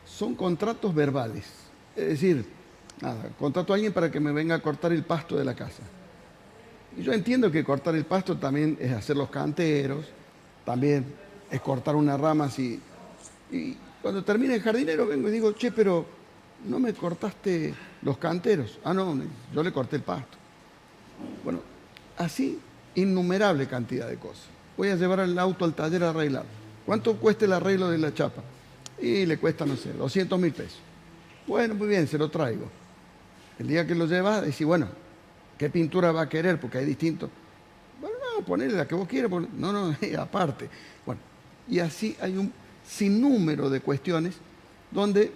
Speaker 12: son contratos verbales. Es decir, contrato a alguien para que me venga a cortar el pasto de la casa. Y yo entiendo que cortar el pasto también es hacer los canteros, también es cortar una rama así. Y cuando termine el jardinero vengo y digo, che, pero no me cortaste los canteros. Ah, no, yo le corté el pasto. Bueno, así, innumerable cantidad de cosas. Voy a llevar el auto al taller a arreglar. ¿Cuánto cuesta el arreglo de la chapa? Y le cuesta, no sé, 200.000 pesos. Bueno, muy bien, se lo traigo. El día que lo llevas, decís, bueno, ¿qué pintura va a querer? Porque hay distintos. Bueno, no, ponele la que vos quieras. No, aparte. Bueno, y así hay un sinnúmero de cuestiones donde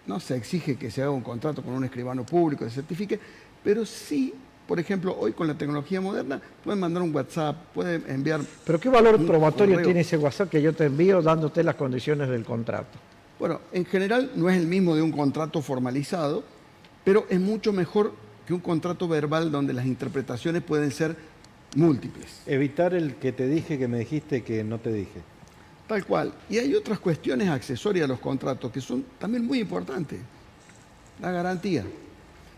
Speaker 12: no se exige que se haga un contrato con un escribano público, se certifique, pero sí. Por ejemplo, hoy con la tecnología moderna pueden mandar un WhatsApp, pueden enviar...
Speaker 1: ¿Pero qué valor probatorio tiene ese WhatsApp que yo te envío dándote las condiciones del contrato?
Speaker 12: Bueno, en general no es el mismo de un contrato formalizado, pero es mucho mejor que un contrato verbal donde las interpretaciones pueden ser múltiples.
Speaker 2: Evitar el que te dije que me dijiste que no te dije.
Speaker 12: Tal cual. Y hay otras cuestiones accesorias a los contratos que son también muy importantes. La garantía.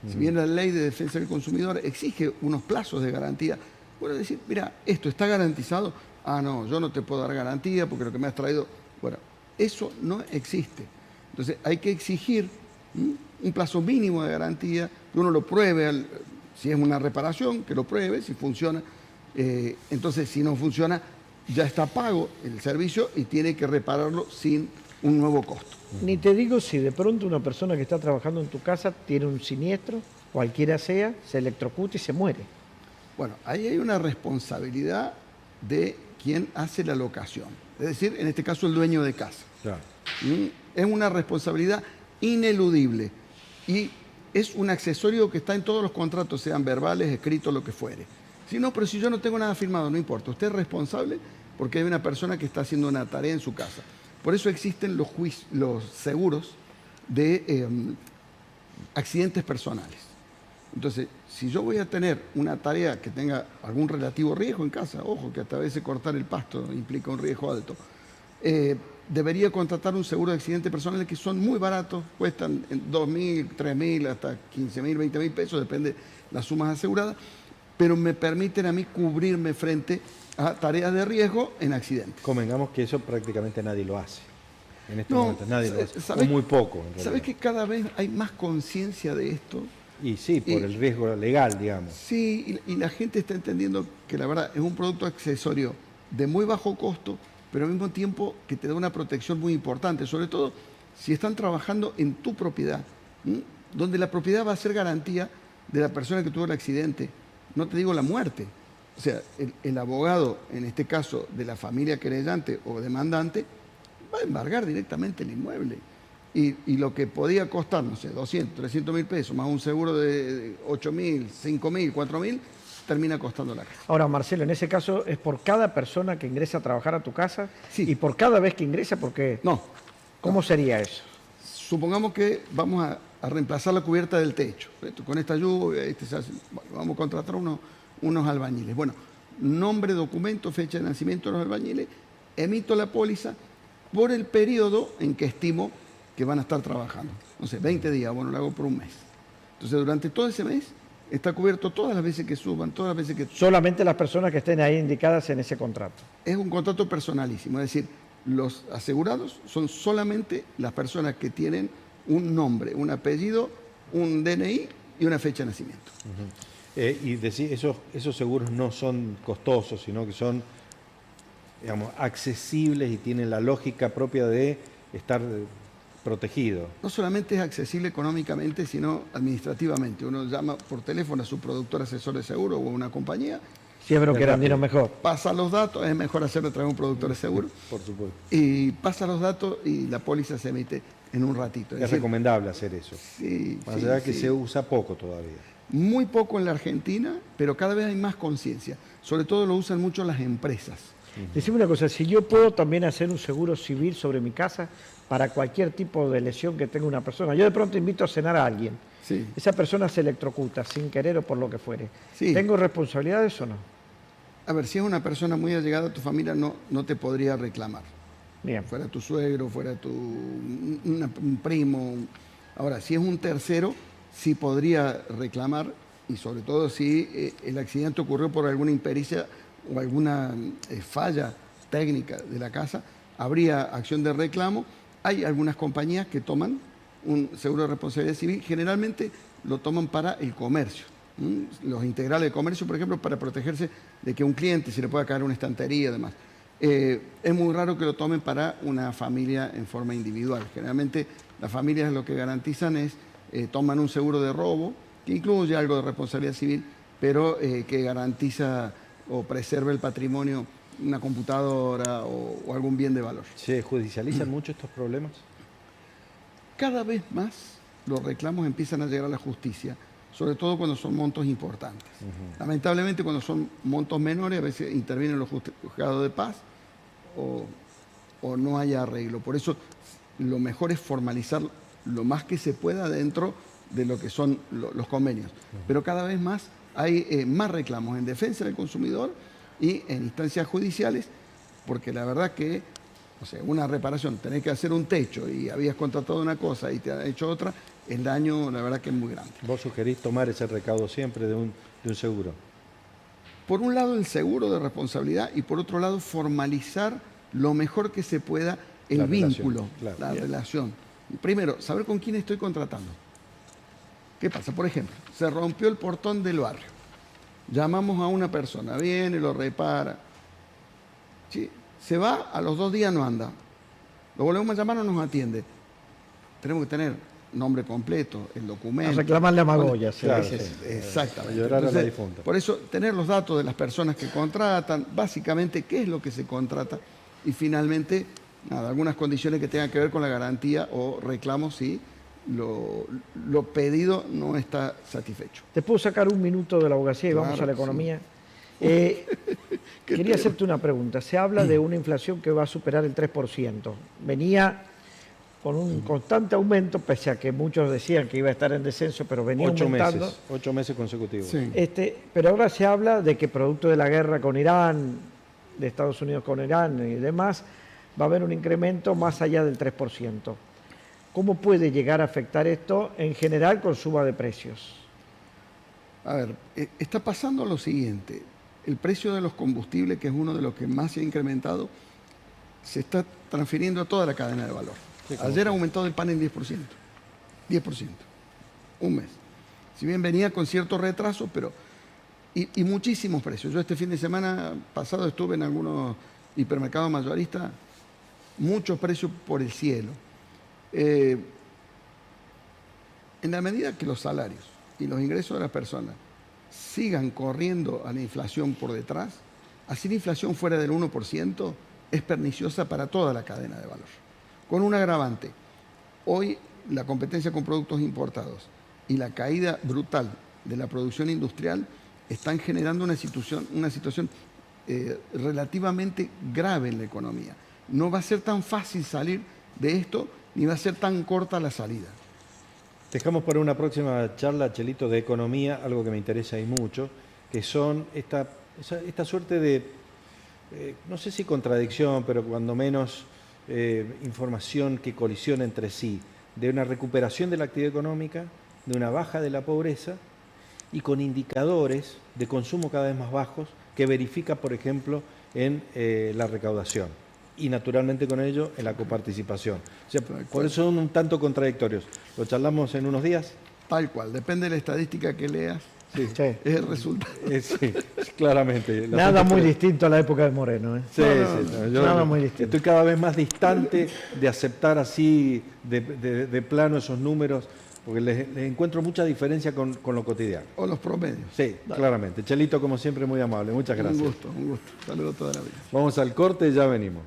Speaker 12: Si bien la ley de defensa del consumidor exige unos plazos de garantía, bueno, decir, mira, esto está garantizado. Ah, no, yo no te puedo dar garantía porque lo que me has traído... Bueno, eso no existe. Entonces hay que exigir un plazo mínimo de garantía, que uno lo pruebe, si es una reparación, que lo pruebe, si funciona. Entonces, si no funciona, ya está pago el servicio y tiene que repararlo sin un nuevo costo.
Speaker 1: Ni te digo si de pronto una persona que está trabajando en tu casa tiene un siniestro, cualquiera sea, se electrocuta y se muere.
Speaker 12: Bueno, ahí hay una responsabilidad de quien hace la locación. Es decir, en este caso el dueño de casa.
Speaker 2: Claro.
Speaker 12: Es una responsabilidad ineludible y es un accesorio que está en todos los contratos, sean verbales, escritos, lo que fuere. Si no, pero si yo no tengo nada firmado, no importa. Usted es responsable porque hay una persona que está haciendo una tarea en su casa. Por eso existen los seguros de accidentes personales. Entonces, si yo voy a tener una tarea que tenga algún relativo riesgo en casa, ojo, que hasta a veces cortar el pasto implica un riesgo alto, debería contratar un seguro de accidente personal que son muy baratos, cuestan 2.000, 3.000, hasta 15.000, 20.000 pesos, depende de las sumas aseguradas, pero me permiten a mí cubrirme frente a tareas de riesgo en accidentes.
Speaker 2: Convengamos que eso prácticamente nadie lo hace. En este momento nadie lo hace, o muy poco.
Speaker 12: ¿Sabés que cada vez hay más conciencia de esto?
Speaker 2: Y sí, por el riesgo legal, digamos.
Speaker 12: Sí, y la gente está entendiendo que la verdad es un producto accesorio de muy bajo costo, pero al mismo tiempo que te da una protección muy importante, sobre todo si están trabajando en tu propiedad, donde la propiedad va a ser garantía de la persona que tuvo el accidente, no te digo la muerte. O sea, el abogado, en este caso de la familia querellante o demandante, va a embargar directamente el inmueble. Y lo que podía costar, no sé, 200, 300.000 pesos, más un seguro de 8.000, 5.000, 4.000, termina costando la casa.
Speaker 1: Ahora, Marcelo, en ese caso es por cada persona que ingresa a trabajar a tu casa
Speaker 12: Sí.
Speaker 1: y por cada vez que ingresa, porque
Speaker 12: No.
Speaker 1: ¿cómo sería eso?
Speaker 12: Supongamos que vamos a reemplazar la cubierta del techo. Con esta lluvia, vamos a contratar unos albañiles. Bueno, nombre, documento, fecha de nacimiento de los albañiles, emito la póliza por el periodo en que estimo que van a estar trabajando. No sé, 20 días, bueno, lo hago por un mes. Entonces, durante todo ese mes está cubierto todas las veces que suban, todas las veces que...
Speaker 1: Solamente las personas que estén ahí indicadas en ese contrato.
Speaker 12: Es un contrato personalísimo, es decir, los asegurados son solamente las personas que tienen un nombre, un apellido, un DNI y una fecha de nacimiento.
Speaker 2: Y decir, esos seguros no son costosos, sino que son, digamos, accesibles y tienen la lógica propia de estar protegido.
Speaker 12: No solamente es accesible económicamente, sino administrativamente. Uno llama por teléfono a su productor asesor de seguro o a una compañía.
Speaker 1: Siempre que eran mejor.
Speaker 12: Pasa los datos, es mejor hacerlo a través de un productor de seguro.
Speaker 2: Por supuesto.
Speaker 12: Y pasa los datos y la póliza se emite en un ratito.
Speaker 2: Es recomendable hacer eso.
Speaker 12: Sí,
Speaker 2: Más allá que se usa poco todavía.
Speaker 12: Muy poco en la Argentina, pero cada vez hay más conciencia. Sobre todo lo usan mucho las empresas.
Speaker 1: Decime una cosa, si yo puedo también hacer un seguro civil sobre mi casa para cualquier tipo de lesión que tenga una persona. Yo de pronto invito a cenar a alguien.
Speaker 12: Sí.
Speaker 1: Esa persona se electrocuta sin querer o por lo que fuere.
Speaker 12: Sí.
Speaker 1: ¿Tengo responsabilidad de eso o no?
Speaker 12: A ver, si es una persona muy allegada a tu familia, no te podría reclamar.
Speaker 1: Bien.
Speaker 12: Fuera tu suegro, fuera un primo. Ahora, si es un tercero, sí podría reclamar, y sobre todo si el accidente ocurrió por alguna impericia o alguna falla técnica de la casa, habría acción de reclamo. Hay algunas compañías que toman un seguro de responsabilidad civil, generalmente lo toman para el comercio. Los integrales de comercio, por ejemplo, para protegerse de que un cliente se le pueda caer una estantería y demás. Es muy raro que lo tomen para una familia en forma individual. Generalmente las familias lo que garantizan es, toman un seguro de robo, que incluye algo de responsabilidad civil, pero que garantiza o preserva el patrimonio, una computadora o algún bien de valor.
Speaker 2: ¿Se judicializan mucho estos problemas?
Speaker 12: Cada vez más los reclamos empiezan a llegar a la justicia, sobre todo cuando son montos importantes. Lamentablemente, cuando son montos menores, a veces intervienen los juzgados de paz o no hay arreglo. Por eso, lo mejor es formalizar lo más que se pueda dentro de lo que son los convenios. Pero cada vez más hay más reclamos en defensa del consumidor y en instancias judiciales, porque la verdad que, o sea, una reparación, tenés que hacer un techo y habías contratado una cosa y te han hecho otra, el daño, la verdad que es muy grande.
Speaker 2: ¿Vos sugerís tomar ese recaudo siempre de un seguro?
Speaker 12: Por un lado, el seguro de responsabilidad y por otro lado, formalizar lo mejor que se pueda el vínculo, la relación. Primero, saber con quién estoy contratando. ¿Qué pasa? Por ejemplo, se rompió el portón del barrio. Llamamos a una persona, viene, lo repara. Sí, se va, a los 2 días no anda. Lo volvemos a llamar, no nos atiende. Tenemos que tener nombre completo, el documento.
Speaker 1: A reclamarle a Magoya.
Speaker 2: Claro,
Speaker 12: exactamente.
Speaker 2: A llorar a la difunta.
Speaker 12: Por eso, tener los datos de las personas que contratan, básicamente qué es lo que se contrata y finalmente, nada, algunas condiciones que tengan que ver con la garantía o reclamo si lo pedido no está satisfecho.
Speaker 1: ¿Te puedo sacar un minuto de la abogacía y
Speaker 12: Claro,
Speaker 1: vamos a la economía?
Speaker 12: Sí.
Speaker 1: Quería hacerte una pregunta. Se habla de una inflación que va a superar el 3%. Venía con un constante aumento, pese a que muchos decían que iba a estar en descenso, pero venía aumentando.
Speaker 2: 8 meses consecutivos.
Speaker 12: Sí.
Speaker 1: Pero ahora se habla de que producto de la guerra con Irán, de Estados Unidos con Irán y demás, va a haber un incremento más allá del 3%. ¿Cómo puede llegar a afectar esto en general con suba de precios?
Speaker 12: A ver, está pasando lo siguiente. El precio de los combustibles, que es uno de los que más se ha incrementado, se está transfiriendo a toda la cadena de valor. Ayer ha aumentado el pan en 10%. 10%. Un mes. Si bien venía con cierto retraso, pero... Y muchísimos precios. Yo este fin de semana pasado estuve en algunos hipermercados mayoristas, muchos precios por el cielo. En la medida que los salarios y los ingresos de las personas sigan corriendo a la inflación por detrás, así la inflación fuera del 1% es perniciosa para toda la cadena de valor. Con un agravante, hoy la competencia con productos importados y la caída brutal de la producción industrial están generando una situación relativamente grave en la economía. No va a ser tan fácil salir de esto, ni va a ser tan corta la salida.
Speaker 2: Dejamos para una próxima charla, Chelito, de economía, algo que me interesa y mucho, que son esta suerte de, no sé si contradicción, pero cuando menos información que colisiona entre sí, de una recuperación de la actividad económica, de una baja de la pobreza y con indicadores de consumo cada vez más bajos que verifica, por ejemplo, en la recaudación y naturalmente con ello en la coparticipación. O sea, por eso son un tanto contradictorios. ¿Lo charlamos en unos días?
Speaker 12: Tal cual, depende de la estadística que leas,
Speaker 1: sí.
Speaker 12: Es el resultado.
Speaker 2: Sí, claramente.
Speaker 1: Nada muy distinto a la época de Moreno.
Speaker 2: Sí, yo
Speaker 1: nada muy distinto.
Speaker 2: Estoy cada vez más distante de aceptar así de plano esos números, porque les encuentro mucha diferencia con lo cotidiano.
Speaker 12: O los promedios.
Speaker 2: Sí, claramente. Chelito, como siempre, muy amable. Muchas gracias.
Speaker 12: Un gusto. Saludos toda la vida.
Speaker 2: Vamos al corte y ya venimos.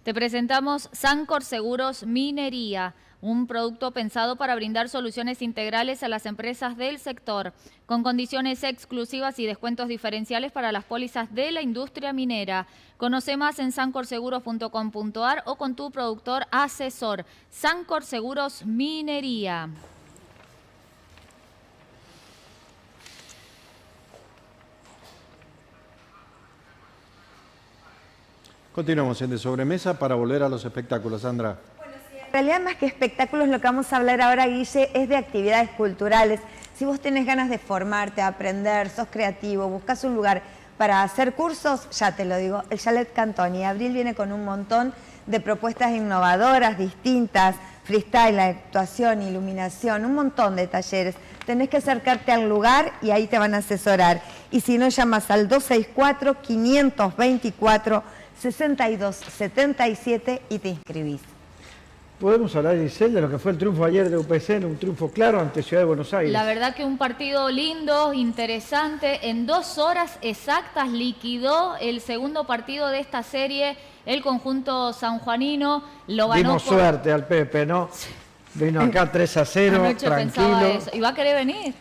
Speaker 4: Te presentamos Sancor Seguros Minería, un producto pensado para brindar soluciones integrales a las empresas del sector, con condiciones exclusivas y descuentos diferenciales para las pólizas de la industria minera. Conoce más en sancorseguros.com.ar o con tu productor asesor. Sancor Seguros Minería.
Speaker 2: Continuamos en De Sobremesa para volver a los espectáculos, Sandra.
Speaker 5: En realidad, más que espectáculos, lo que vamos a hablar ahora, Guille, es de actividades culturales. Si vos tenés ganas de formarte, aprender, sos creativo, buscas un lugar para hacer cursos, ya te lo digo, el Chalet Cantoni. Abril viene con un montón de propuestas innovadoras, distintas, freestyle, actuación, iluminación, un montón de talleres. Tenés que acercarte al lugar y ahí te van a asesorar. Y si no, llamas al 264-524-6277 y te inscribís.
Speaker 1: Podemos hablar, Giselle, de lo que fue el triunfo ayer de UPCN, un triunfo claro ante Ciudad de Buenos Aires.
Speaker 4: La verdad que un partido lindo, interesante. En 2 horas exactas liquidó el segundo partido de esta serie el conjunto sanjuanino. Lo ganó.
Speaker 1: Dimos suerte al Pepe, ¿no? Vino acá 3-0,
Speaker 4: Anoche
Speaker 1: tranquilo.
Speaker 4: pensaba eso. Y va a querer venir,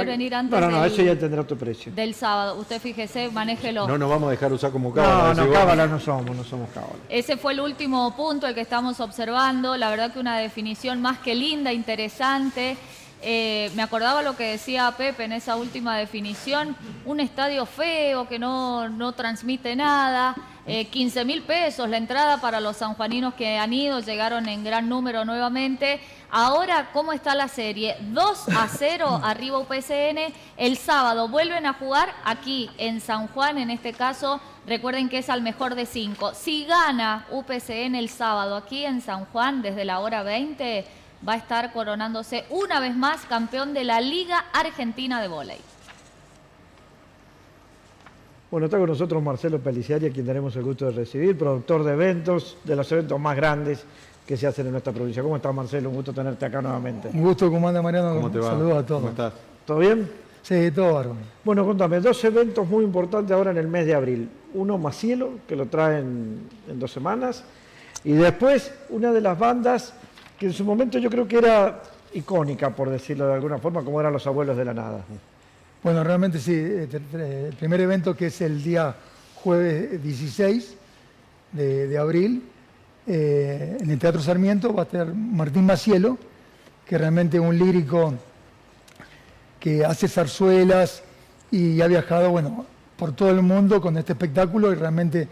Speaker 4: venir antes
Speaker 1: No, eso ya tendrá otro precio.
Speaker 4: del sábado. Usted fíjese, manéjelo.
Speaker 2: No nos vamos a dejar usar como cábala.
Speaker 1: No, cábala no somos cábala.
Speaker 4: Ese fue el último punto, el que estamos observando. La verdad que una definición más que linda, interesante. Me acordaba lo que decía Pepe en esa última definición. Un estadio feo que no transmite nada. 15.000 pesos la entrada para los sanjuaninos que han ido, llegaron en gran número nuevamente. Ahora, ¿cómo está la serie? 2-0 arriba UPCN. El sábado vuelven a jugar aquí en San Juan, en este caso, recuerden que es al mejor de 5. Si gana UPCN el sábado aquí en San Juan, desde la hora 20, va a estar coronándose una vez más campeón de la Liga Argentina de Vóley.
Speaker 1: Bueno, está con nosotros Marcelo Peliciari, a quien tenemos el gusto de recibir, productor de eventos, de los eventos más grandes que se hacen en nuestra provincia. ¿Cómo estás, Marcelo? Un gusto tenerte acá nuevamente.
Speaker 13: Un gusto, ¿cómo anda, Mariano?
Speaker 2: ¿Cómo te va?
Speaker 13: Saludos a todos.
Speaker 2: ¿Cómo estás?
Speaker 1: ¿Todo bien?
Speaker 13: Sí, todo bárbaro.
Speaker 1: Bueno, contame, 2 eventos muy importantes ahora en el mes de abril. Uno, Macielo, que lo traen en 2 semanas. Y después, una de las bandas que en su momento yo creo que era icónica, por decirlo de alguna forma, como eran Los Abuelos de la Nada.
Speaker 13: Bueno, realmente sí. El primer evento, que es el día jueves 16 de abril, en el Teatro Sarmiento, va a estar Martín Macielo, que realmente es un lírico que hace zarzuelas y ha viajado, bueno, por todo el mundo con este espectáculo, y realmente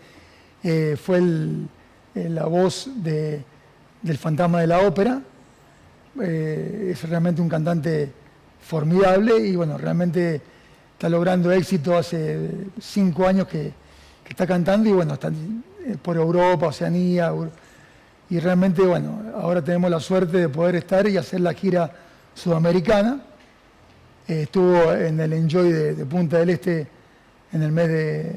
Speaker 13: fue la voz del fantasma de la ópera. Es realmente un cantante formidable y, bueno, realmente está logrando éxito hace 5 años que está cantando, y, bueno, está por Europa, Oceanía, y realmente, bueno, ahora tenemos la suerte de poder estar y hacer la gira sudamericana. Estuvo en el Enjoy de Punta del Este en el mes de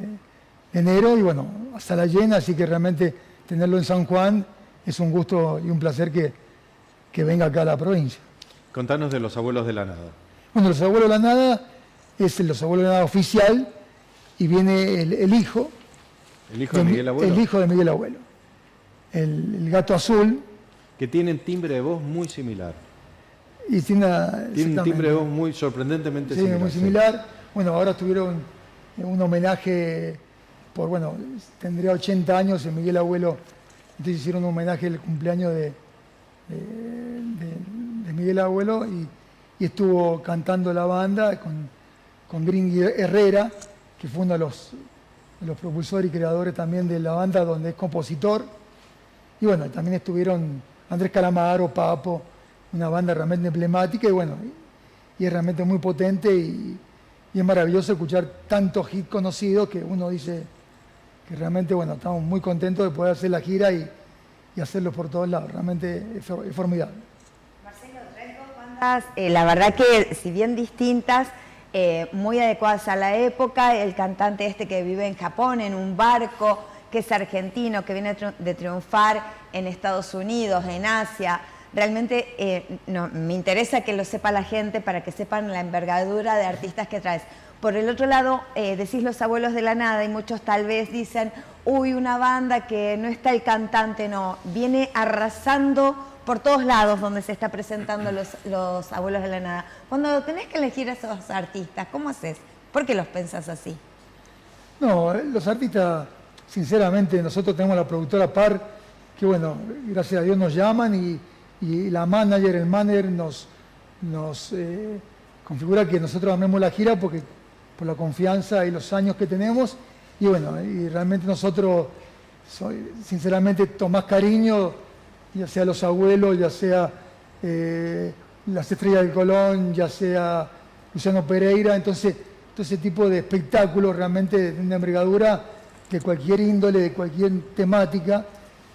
Speaker 13: enero, y, bueno, hasta la llena, así que realmente tenerlo en San Juan es un gusto y un placer que venga acá a la provincia.
Speaker 2: Contanos de Los Abuelos de la Nada.
Speaker 13: Bueno, Los Abuelos de la Nada es Los Abuelos de la Nada oficial, y viene el hijo.
Speaker 2: ¿El hijo de Miguel Abuelo?
Speaker 13: El hijo de Miguel Abuelo. el Gato Azul.
Speaker 2: Que tienen timbre de voz muy similar.
Speaker 13: Y tiene
Speaker 2: un timbre de voz muy sorprendentemente similar.
Speaker 13: Sí, muy similar. Bueno, ahora tuvieron un homenaje por, tendría 80 años el Miguel Abuelo, entonces hicieron un homenaje al cumpleaños de Miguel Abuelo y estuvo cantando la banda con Gringy Herrera, que fue uno de los propulsores y creadores también de la banda, donde es compositor. Y bueno, también estuvieron Andrés Calamaro, Papo, una banda realmente emblemática y es realmente muy potente y es maravilloso escuchar tantos hits conocidos que uno dice que realmente, estamos muy contentos de poder hacer la gira y hacerlo por todos lados. Realmente es formidable.
Speaker 5: Marcelo, traes dos bandas, la verdad que si bien distintas, muy adecuadas a la época. El cantante que vive en Japón, en un barco, que es argentino, que viene de triunfar en Estados Unidos, en Asia. Realmente me interesa que lo sepa la gente para que sepan la envergadura de artistas que traes. Por el otro lado, decís Los Abuelos de la Nada y muchos tal vez dicen, uy, una banda que no está el cantante, no, viene arrasando por todos lados donde se está presentando los Abuelos de la Nada. Cuando tenés que elegir a esos artistas, ¿cómo haces? ¿Por qué los pensás así?
Speaker 13: No, los artistas, sinceramente, nosotros tenemos la productora PAR, que gracias a Dios nos llaman y el manager nos configura que nosotros amemos la gira por la confianza y los años que tenemos y realmente nosotros sinceramente tomás cariño, ya sea Los Abuelos, ya sea Las Estrellas del Colón, ya sea Luciano Pereira, entonces todo ese tipo de espectáculos realmente de una envergadura de cualquier índole, de cualquier temática,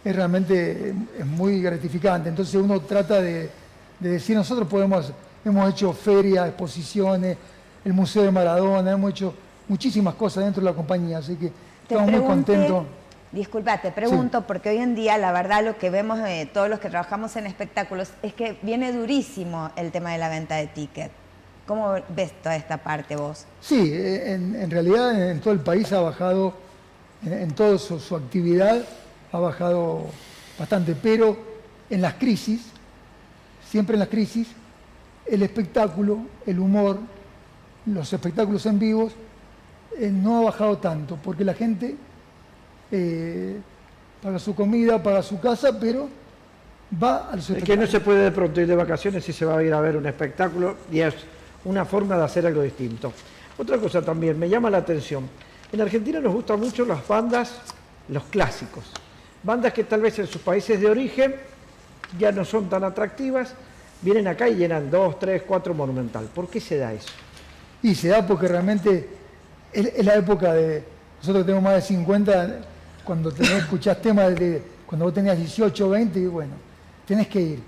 Speaker 13: es realmente muy gratificante. Entonces uno trata de decir, nosotros hemos hecho ferias, exposiciones, el Museo de Maradona, hemos hecho muchísimas cosas dentro de la compañía, así que estamos muy contentos.
Speaker 5: Disculpa, te pregunto, porque hoy en día la verdad lo que vemos todos los que trabajamos en espectáculos es que viene durísimo el tema de la venta de tickets. ¿Cómo ves toda esta parte vos?
Speaker 13: Sí, en realidad en todo el país ha bajado, en toda su actividad ha bajado bastante, pero en las crisis, siempre en las crisis, el espectáculo, el humor, los espectáculos en vivos no ha bajado tanto, porque la gente paga su comida, paga su casa, pero va a los espectáculos.
Speaker 1: Es que no se puede de pronto ir de vacaciones si se va a ir a ver un espectáculo y es una forma de hacer algo distinto. Otra cosa también, me llama la atención. En Argentina nos gustan mucho las bandas, los clásicos. Bandas que tal vez en sus países de origen ya no son tan atractivas, vienen acá y llenan 2, 3, 4 Monumental. ¿Por qué se da eso?
Speaker 13: Y se da porque realmente es la época de... Nosotros tenemos más de 50, cuando escuchás temas de cuando vos tenías 18, 20, y tenés que ir.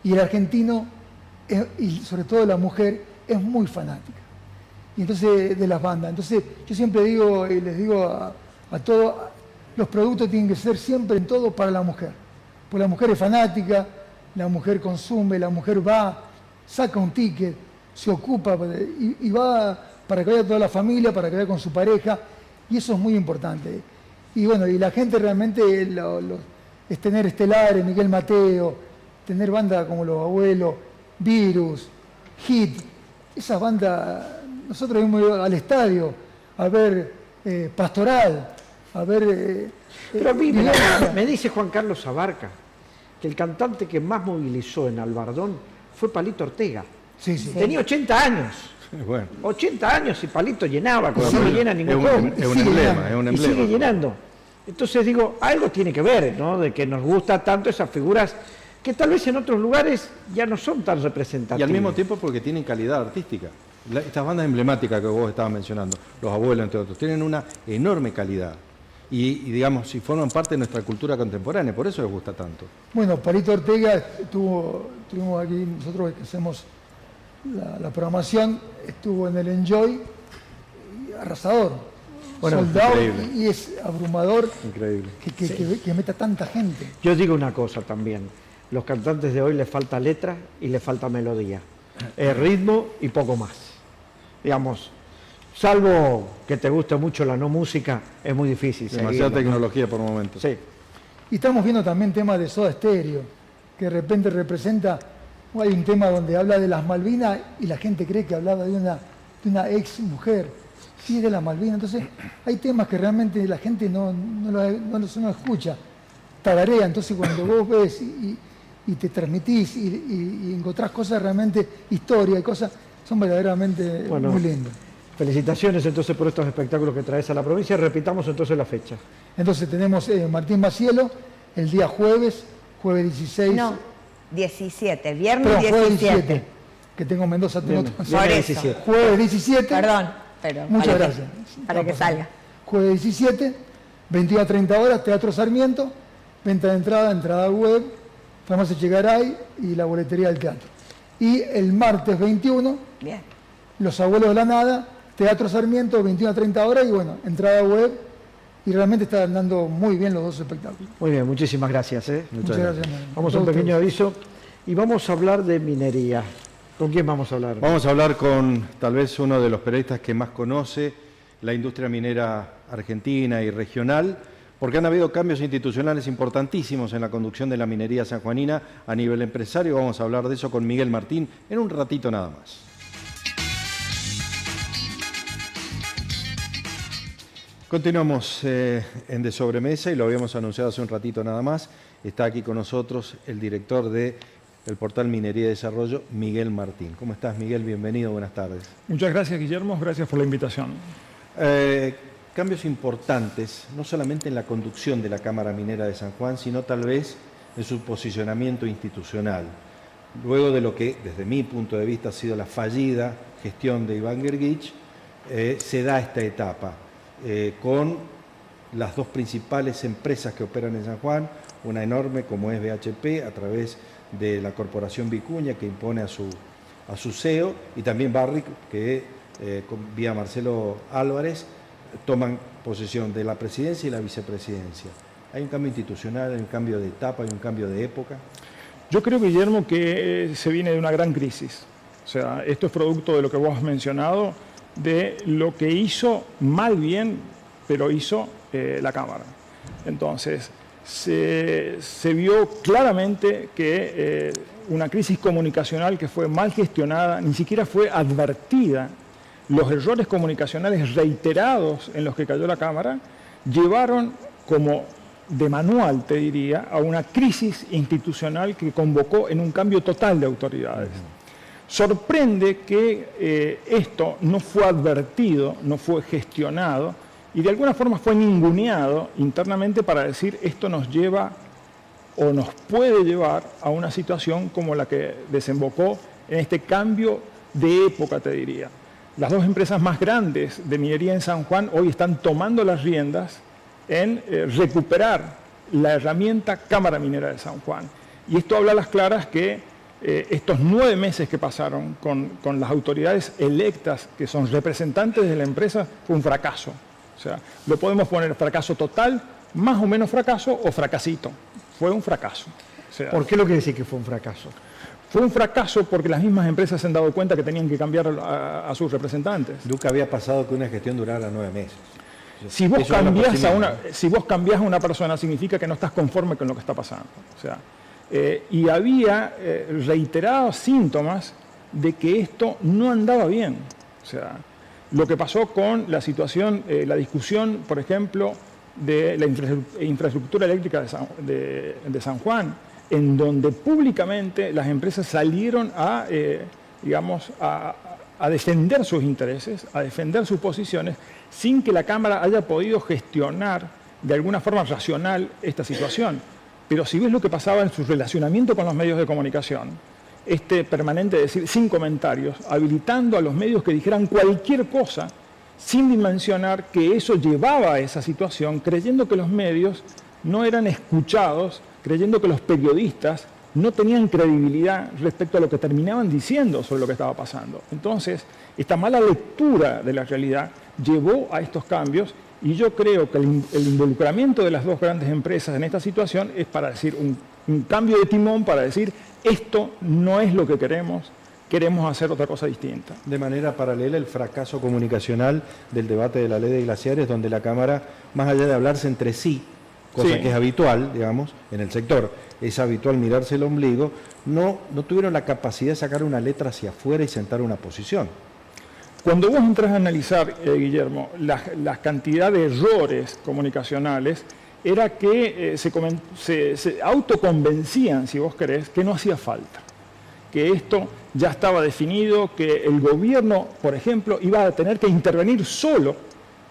Speaker 13: Y el argentino, y sobre todo la mujer, es muy fanática. Y entonces, de las bandas. Entonces, yo siempre digo, y les digo a todos, los productos tienen que ser siempre en todo para la mujer. Porque la mujer es fanática, la mujer consume, la mujer va, saca un ticket, se ocupa y va para que vaya toda la familia, para que vaya con su pareja, y eso es muy importante. Y y la gente realmente es tener estelares, Miguel Mateo, tener bandas como Los Abuelos, Virus, Hit, esas bandas. Nosotros hemos ido al estadio a ver Pastoral, a ver...
Speaker 1: Pero a mí me dice Juan Carlos Abarca que el cantante que más movilizó en Albardón fue Palito Ortega.
Speaker 13: Sí, sí.
Speaker 1: Tenía 80 años.
Speaker 2: Bueno.
Speaker 1: 80 años y Palito llenaba, cuando no llena ningún juego.
Speaker 2: Es un emblema.
Speaker 1: Y sigue llenando. Entonces digo, algo tiene que ver, ¿no? De que nos gusta tanto esas figuras que tal vez en otros lugares ya no son tan representativas.
Speaker 2: Y al mismo tiempo porque tienen calidad artística. Estas bandas emblemáticas que vos estabas mencionando, Los Abuelos, entre otros, tienen una enorme calidad. Y digamos, si forman parte de nuestra cultura contemporánea, por eso les gusta tanto.
Speaker 13: Bueno, Palito Ortega estuvimos aquí, nosotros que hacemos la programación, estuvo en el Enjoy, arrasador, soldado, y es abrumador.
Speaker 2: Increíble.
Speaker 13: Que meta tanta gente.
Speaker 1: Yo digo una cosa también, los cantantes de hoy les falta letra y les falta melodía, ritmo y poco más. Digamos, salvo que te guste mucho la no música, es muy difícil.
Speaker 2: Demasiada tecnología por momentos.
Speaker 1: Sí.
Speaker 13: Y estamos viendo también temas de Soda Stereo, que de repente representa, hay un tema donde habla de las Malvinas y la gente cree que hablaba de una ex mujer, sí, de las Malvinas. Entonces hay temas que realmente la gente no escucha, tararea. Entonces cuando vos ves y te transmitís y encontrás cosas realmente, historia y cosas, son verdaderamente muy lindas.
Speaker 1: Felicitaciones entonces por estos espectáculos que traes a la provincia. Repitamos entonces la fecha.
Speaker 13: Entonces tenemos Martín Macielo el día jueves 16.
Speaker 5: No, 17, viernes
Speaker 13: Perdón,
Speaker 5: 17.
Speaker 13: Jueves 17, que tengo Mendoza.
Speaker 5: Por eso.
Speaker 13: 17. Jueves 17.
Speaker 5: Perdón, pero
Speaker 13: muchas gracias.
Speaker 5: Para que salga.
Speaker 13: Jueves 17, 22 a 30 horas, Teatro Sarmiento, venta de entrada web, Farmacia Chegaray y la boletería del teatro. Y el martes 21,
Speaker 5: bien,
Speaker 13: Los Abuelos de la Nada, Teatro Sarmiento, 21 a 30 horas y bueno, entrada web. Y realmente están dando muy bien los dos espectáculos.
Speaker 1: Muy bien, muchísimas gracias.
Speaker 13: Muchas gracias.
Speaker 1: Vamos a un pequeño aviso y vamos a hablar de minería. ¿Con quién vamos a hablar?
Speaker 2: Vamos a hablar con tal vez uno de los periodistas que más conoce la industria minera argentina y regional, porque han habido cambios institucionales importantísimos en la conducción de la minería sanjuanina a nivel empresario. Vamos a hablar de eso con Miguel Martín en un ratito nada más. Continuamos en De Sobremesa y lo habíamos anunciado hace un ratito nada más. Está aquí con nosotros el director del portal Minería y Desarrollo, Miguel Martín. ¿Cómo estás, Miguel? Bienvenido, buenas tardes.
Speaker 14: Muchas gracias, Guillermo. Gracias por la invitación.
Speaker 2: Cambios importantes, no solamente en la conducción de la Cámara Minera de San Juan, sino tal vez en su posicionamiento institucional. Luego de lo que, desde mi punto de vista, ha sido la fallida gestión de Iván Gergich, se da esta etapa. Con las dos principales empresas que operan en San Juan, una enorme como es BHP a través de la Corporación Vicuña que impone a su CEO y también Barrick que vía Marcelo Álvarez toman posesión de la presidencia y la vicepresidencia. ¿Hay un cambio institucional, hay un cambio de etapa, hay un cambio de época?
Speaker 14: Yo creo, Guillermo, que se viene de una gran crisis. O sea, esto es producto de lo que vos has mencionado, de lo que hizo mal bien, pero hizo la Cámara. Entonces, se vio claramente que una crisis comunicacional que fue mal gestionada, ni siquiera fue advertida. Los errores comunicacionales reiterados en los que cayó la Cámara llevaron como de manual, te diría, a una crisis institucional que convocó en un cambio total de autoridades. Sorprende que esto no fue advertido, no fue gestionado y de alguna forma fue ninguneado internamente para decir esto nos lleva o nos puede llevar a una situación como la que desembocó en este cambio de época, te diría. Las dos empresas más grandes de minería en San Juan hoy están tomando las riendas en recuperar la herramienta Cámara Minera de San Juan. Y esto habla a las claras que estos 9 meses que pasaron con las autoridades electas, que son representantes de la empresa, fue un fracaso. O sea, lo podemos poner fracaso total, más o menos fracaso o fracasito. Fue un fracaso. O sea,
Speaker 1: ¿por qué lo que decís que fue un fracaso?
Speaker 14: Fue un fracaso porque las mismas empresas se han dado cuenta que tenían que cambiar a sus representantes.
Speaker 2: Nunca había pasado que una gestión durara 9 meses.
Speaker 14: Si vos cambiás a una persona, significa que no estás conforme con lo que está pasando. O sea, y había reiterados síntomas de que esto no andaba bien. O sea, lo que pasó con la situación, la discusión, por ejemplo, de la infraestructura eléctrica de San Juan, en donde públicamente las empresas salieron a defender sus intereses, a defender sus posiciones, sin que la Cámara haya podido gestionar de alguna forma racional esta situación. Pero si ves lo que pasaba en su relacionamiento con los medios de comunicación, este permanente decir sin comentarios, habilitando a los medios que dijeran cualquier cosa, sin dimensionar que eso llevaba a esa situación, creyendo que los medios no eran escuchados, creyendo que los periodistas no tenían credibilidad respecto a lo que terminaban diciendo sobre lo que estaba pasando. Entonces, esta mala lectura de la realidad llevó a estos cambios y yo creo que el involucramiento de las dos grandes empresas en esta situación es para decir un cambio de timón, para decir esto no es lo que queremos hacer otra cosa distinta.
Speaker 2: De manera paralela, el fracaso comunicacional del debate de la ley de glaciares, donde la Cámara, más allá de hablarse entre sí, cosa que es habitual, digamos, en el sector. Es habitual mirarse el ombligo. No tuvieron la capacidad de sacar una letra hacia afuera y sentar una posición.
Speaker 14: Cuando vos entras a analizar, Guillermo, la cantidad de errores comunicacionales, era que se autoconvencían, si vos querés, que no hacía falta, que esto ya estaba definido, que el gobierno, por ejemplo, iba a tener que intervenir solo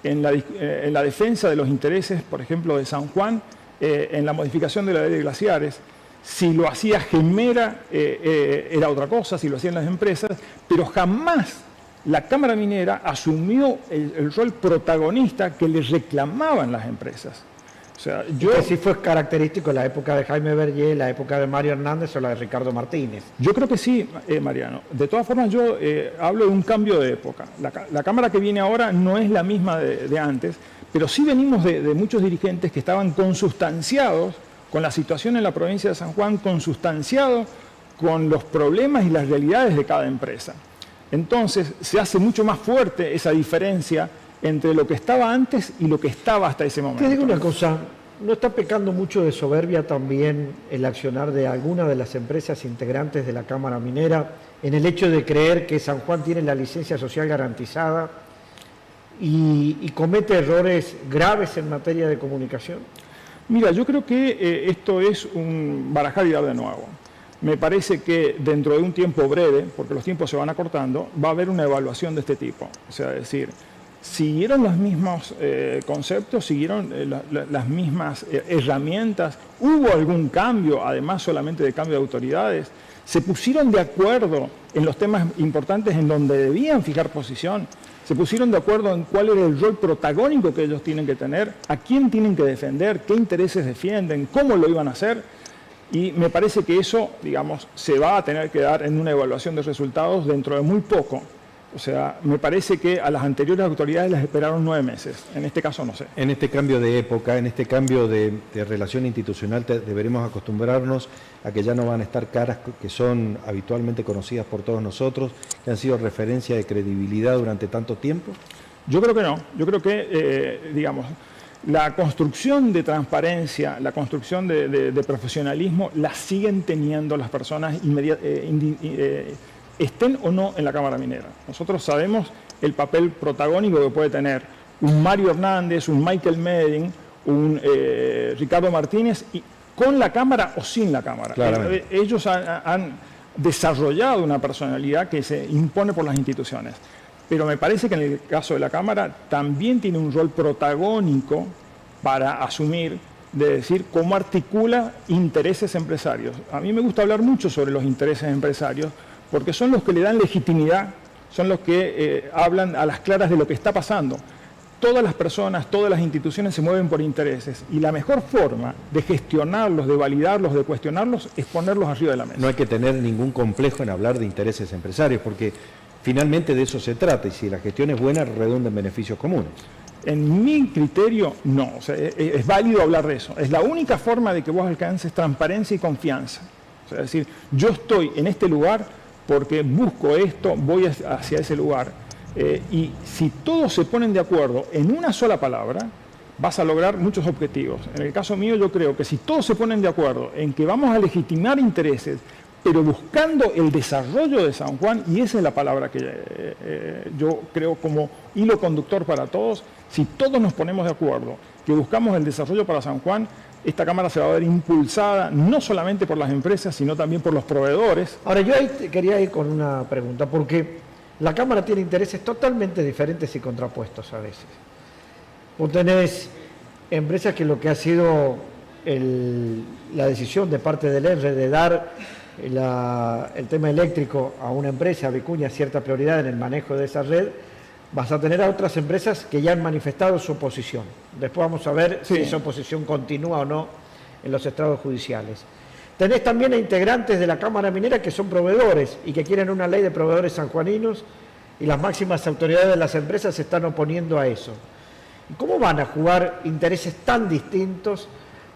Speaker 14: en la defensa de los intereses, por ejemplo, de San Juan, en la modificación de la ley de glaciares. Si lo hacía Gemera era otra cosa, si lo hacían las empresas, pero jamás la Cámara Minera asumió el rol protagonista que le reclamaban las empresas. O sea,
Speaker 1: que sí fue característico en la época de Jaime Berger, la época de Mario Hernández o la de Ricardo Martínez.
Speaker 14: Yo creo que sí, Mariano. De todas formas, yo hablo de un cambio de época. La Cámara que viene ahora no es la misma de antes, pero sí venimos de muchos dirigentes que estaban consustanciados con la situación en la provincia de San Juan, consustanciados con los problemas y las realidades de cada empresa. Entonces, se hace mucho más fuerte esa diferencia entre lo que estaba antes y lo que estaba hasta ese momento.
Speaker 1: Te digo una cosa, ¿no está pecando mucho de soberbia también el accionar de alguna de las empresas integrantes de la Cámara Minera en el hecho de creer que San Juan tiene la licencia social garantizada y comete errores graves en materia de comunicación?
Speaker 14: Mira, yo creo que esto es un barajar y dar de nuevo. Me parece que dentro de un tiempo breve, porque los tiempos se van acortando, va a haber una evaluación de este tipo. O sea, es decir, siguieron los mismos conceptos, siguieron las mismas herramientas, hubo algún cambio, además solamente de cambio de autoridades, se pusieron de acuerdo en los temas importantes en donde debían fijar posición, se pusieron de acuerdo en cuál era el rol protagónico que ellos tienen que tener, a quién tienen que defender, qué intereses defienden, cómo lo iban a hacer. Y me parece que eso, digamos, se va a tener que dar en una evaluación de resultados dentro de muy poco. O sea, me parece que a las anteriores autoridades las esperaron 9 meses. En este caso no sé.
Speaker 2: En este cambio de época, en este cambio de relación institucional, deberemos acostumbrarnos a que ya no van a estar caras que son habitualmente conocidas por todos nosotros, que han sido referencia de credibilidad durante tanto tiempo.
Speaker 14: Yo creo que no. Yo creo que, digamos, la construcción de transparencia, la construcción de profesionalismo, la siguen teniendo las personas estén o no en la Cámara Minera. Nosotros sabemos el papel protagónico que puede tener un Mario Hernández, un Michael Meding, un Ricardo Martínez, y con la Cámara o sin la Cámara. Ellos han desarrollado una personalidad que se impone por las instituciones. Pero me parece que en el caso de la Cámara también tiene un rol protagónico para asumir, de decir cómo articula intereses empresarios. A mí me gusta hablar mucho sobre los intereses empresarios, porque son los que le dan legitimidad, son los que hablan a las claras de lo que está pasando. Todas las personas, todas las instituciones se mueven por intereses y la mejor forma de gestionarlos, de validarlos, de cuestionarlos es ponerlos arriba de la mesa.
Speaker 2: No hay que tener ningún complejo en hablar de intereses empresarios, porque finalmente de eso se trata y si la gestión es buena redunda en beneficios comunes.
Speaker 14: En mi criterio, no. O sea, es válido hablar de eso. Es la única forma de que vos alcances transparencia y confianza. O sea, es decir, yo estoy en este lugar porque busco esto, voy hacia ese lugar. Y si todos se ponen de acuerdo en una sola palabra, vas a lograr muchos objetivos. En el caso mío, yo creo que si todos se ponen de acuerdo en que vamos a legitimar intereses, pero buscando el desarrollo de San Juan, y esa es la palabra que yo creo como hilo conductor para todos, si todos nos ponemos de acuerdo que buscamos el desarrollo para San Juan, esta Cámara se va a ver impulsada no solamente por las empresas, sino también por los proveedores.
Speaker 1: Ahora, yo ahí quería ir con una pregunta, porque la Cámara tiene intereses totalmente diferentes y contrapuestos a veces. Vos tenés empresas que lo que ha sido la decisión de parte del ENRE de dar el tema eléctrico a una empresa, a Vicuña, cierta prioridad en el manejo de esa red, vas a tener a otras empresas que ya han manifestado su oposición. Después vamos a ver si esa oposición continúa o no en los estrados judiciales. Tenés también a integrantes de la Cámara Minera que son proveedores y que quieren una ley de proveedores sanjuaninos y las máximas autoridades de las empresas se están oponiendo a eso. ¿Cómo van a jugar intereses tan distintos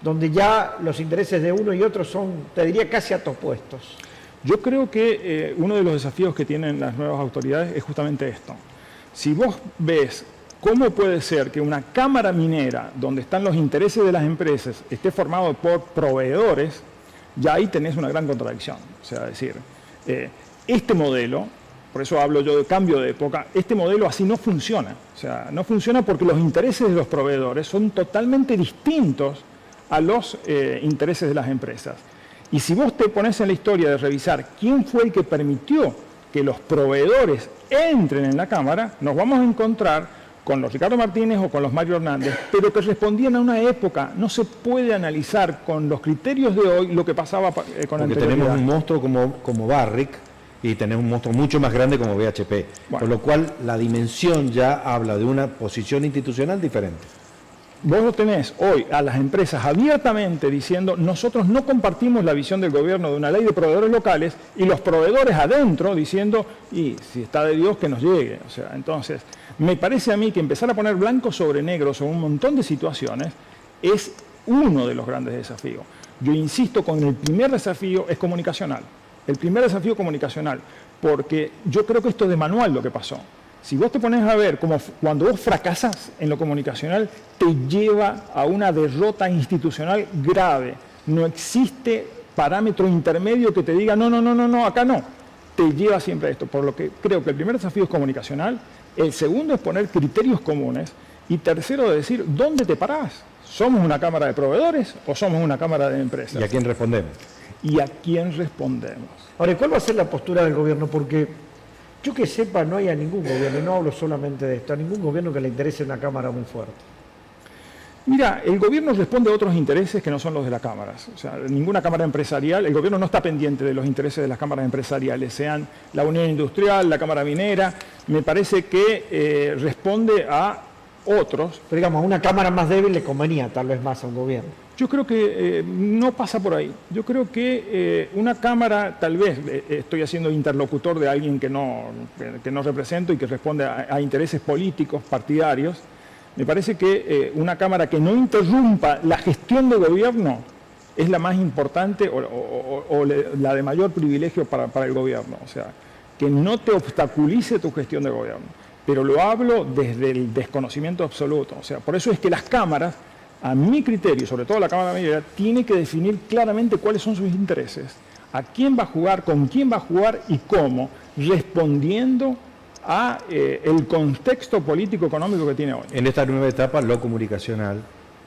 Speaker 1: donde ya los intereses de uno y otro son, te diría, casi opuestos?
Speaker 14: Yo creo que uno de los desafíos que tienen las nuevas autoridades es justamente esto. Si vos ves ¿cómo puede ser que una cámara minera, donde están los intereses de las empresas, esté formado por proveedores? Ya ahí tenés una gran contradicción. O sea, es decir, este modelo, por eso hablo yo de cambio de época, este modelo así no funciona. O sea, no funciona porque los intereses de los proveedores son totalmente distintos a los intereses de las empresas. Y si vos te pones en la historia de revisar quién fue el que permitió que los proveedores entren en la Cámara, nos vamos a encontrar con los Ricardo Martínez o con los Mario Hernández, pero que respondían a una época. No se puede analizar con los criterios de hoy lo que pasaba con anterioridad.
Speaker 2: Porque tenemos un monstruo como Barrick y tenemos un monstruo mucho más grande como BHP. Bueno. Por lo cual la dimensión ya habla de una posición institucional diferente.
Speaker 14: Vos lo tenés hoy a las empresas abiertamente diciendo nosotros no compartimos la visión del gobierno de una ley de proveedores locales, y los proveedores adentro diciendo, y si está de Dios que nos llegue. O sea, entonces, me parece a mí que empezar a poner blanco sobre negro sobre un montón de situaciones es uno de los grandes desafíos. Yo insisto, con el primer desafío es comunicacional. El primer desafío comunicacional, porque yo creo que esto es de manual lo que pasó. Si vos te pones a ver como cuando vos fracasas en lo comunicacional, te lleva a una derrota institucional grave. No existe parámetro intermedio que te diga, no, acá no. Te lleva siempre a esto. Por lo que creo que el primer desafío es comunicacional, el segundo es poner criterios comunes, y tercero, decir, ¿dónde te parás? ¿Somos una cámara de proveedores o somos una cámara de empresas?
Speaker 2: ¿Y a quién respondemos?
Speaker 14: ¿Y a quién respondemos?
Speaker 1: Ahora, ¿cuál va a ser la postura del gobierno? Porque yo que sepa, no hay a ningún gobierno, y no hablo solamente de esto, a ningún gobierno que le interese una Cámara muy fuerte.
Speaker 14: Mira, el gobierno responde a otros intereses que no son los de las cámaras. O sea, ninguna cámara empresarial, el gobierno no está pendiente de los intereses de las cámaras empresariales, sean la Unión Industrial, la Cámara Minera. Me parece que responde a otros.
Speaker 1: Pero digamos, a una cámara más débil le convenía tal vez más a un gobierno.
Speaker 14: Yo creo que no pasa por ahí. Yo creo que una cámara, tal vez, estoy haciendo interlocutor de alguien que no represento y que responde a intereses políticos, partidarios. Me parece que una cámara que no interrumpa la gestión de gobierno es la más importante o la de mayor privilegio para el gobierno. O sea, que no te obstaculice tu gestión de gobierno. Pero lo hablo desde el desconocimiento absoluto. O sea, por eso es que las cámaras, a mi criterio, sobre todo la Cámara Minera, tiene que definir claramente cuáles son sus intereses, a quién va a jugar, con quién va a jugar y cómo, respondiendo a el contexto político-económico que tiene hoy.
Speaker 2: En esta nueva etapa, lo comunicacional,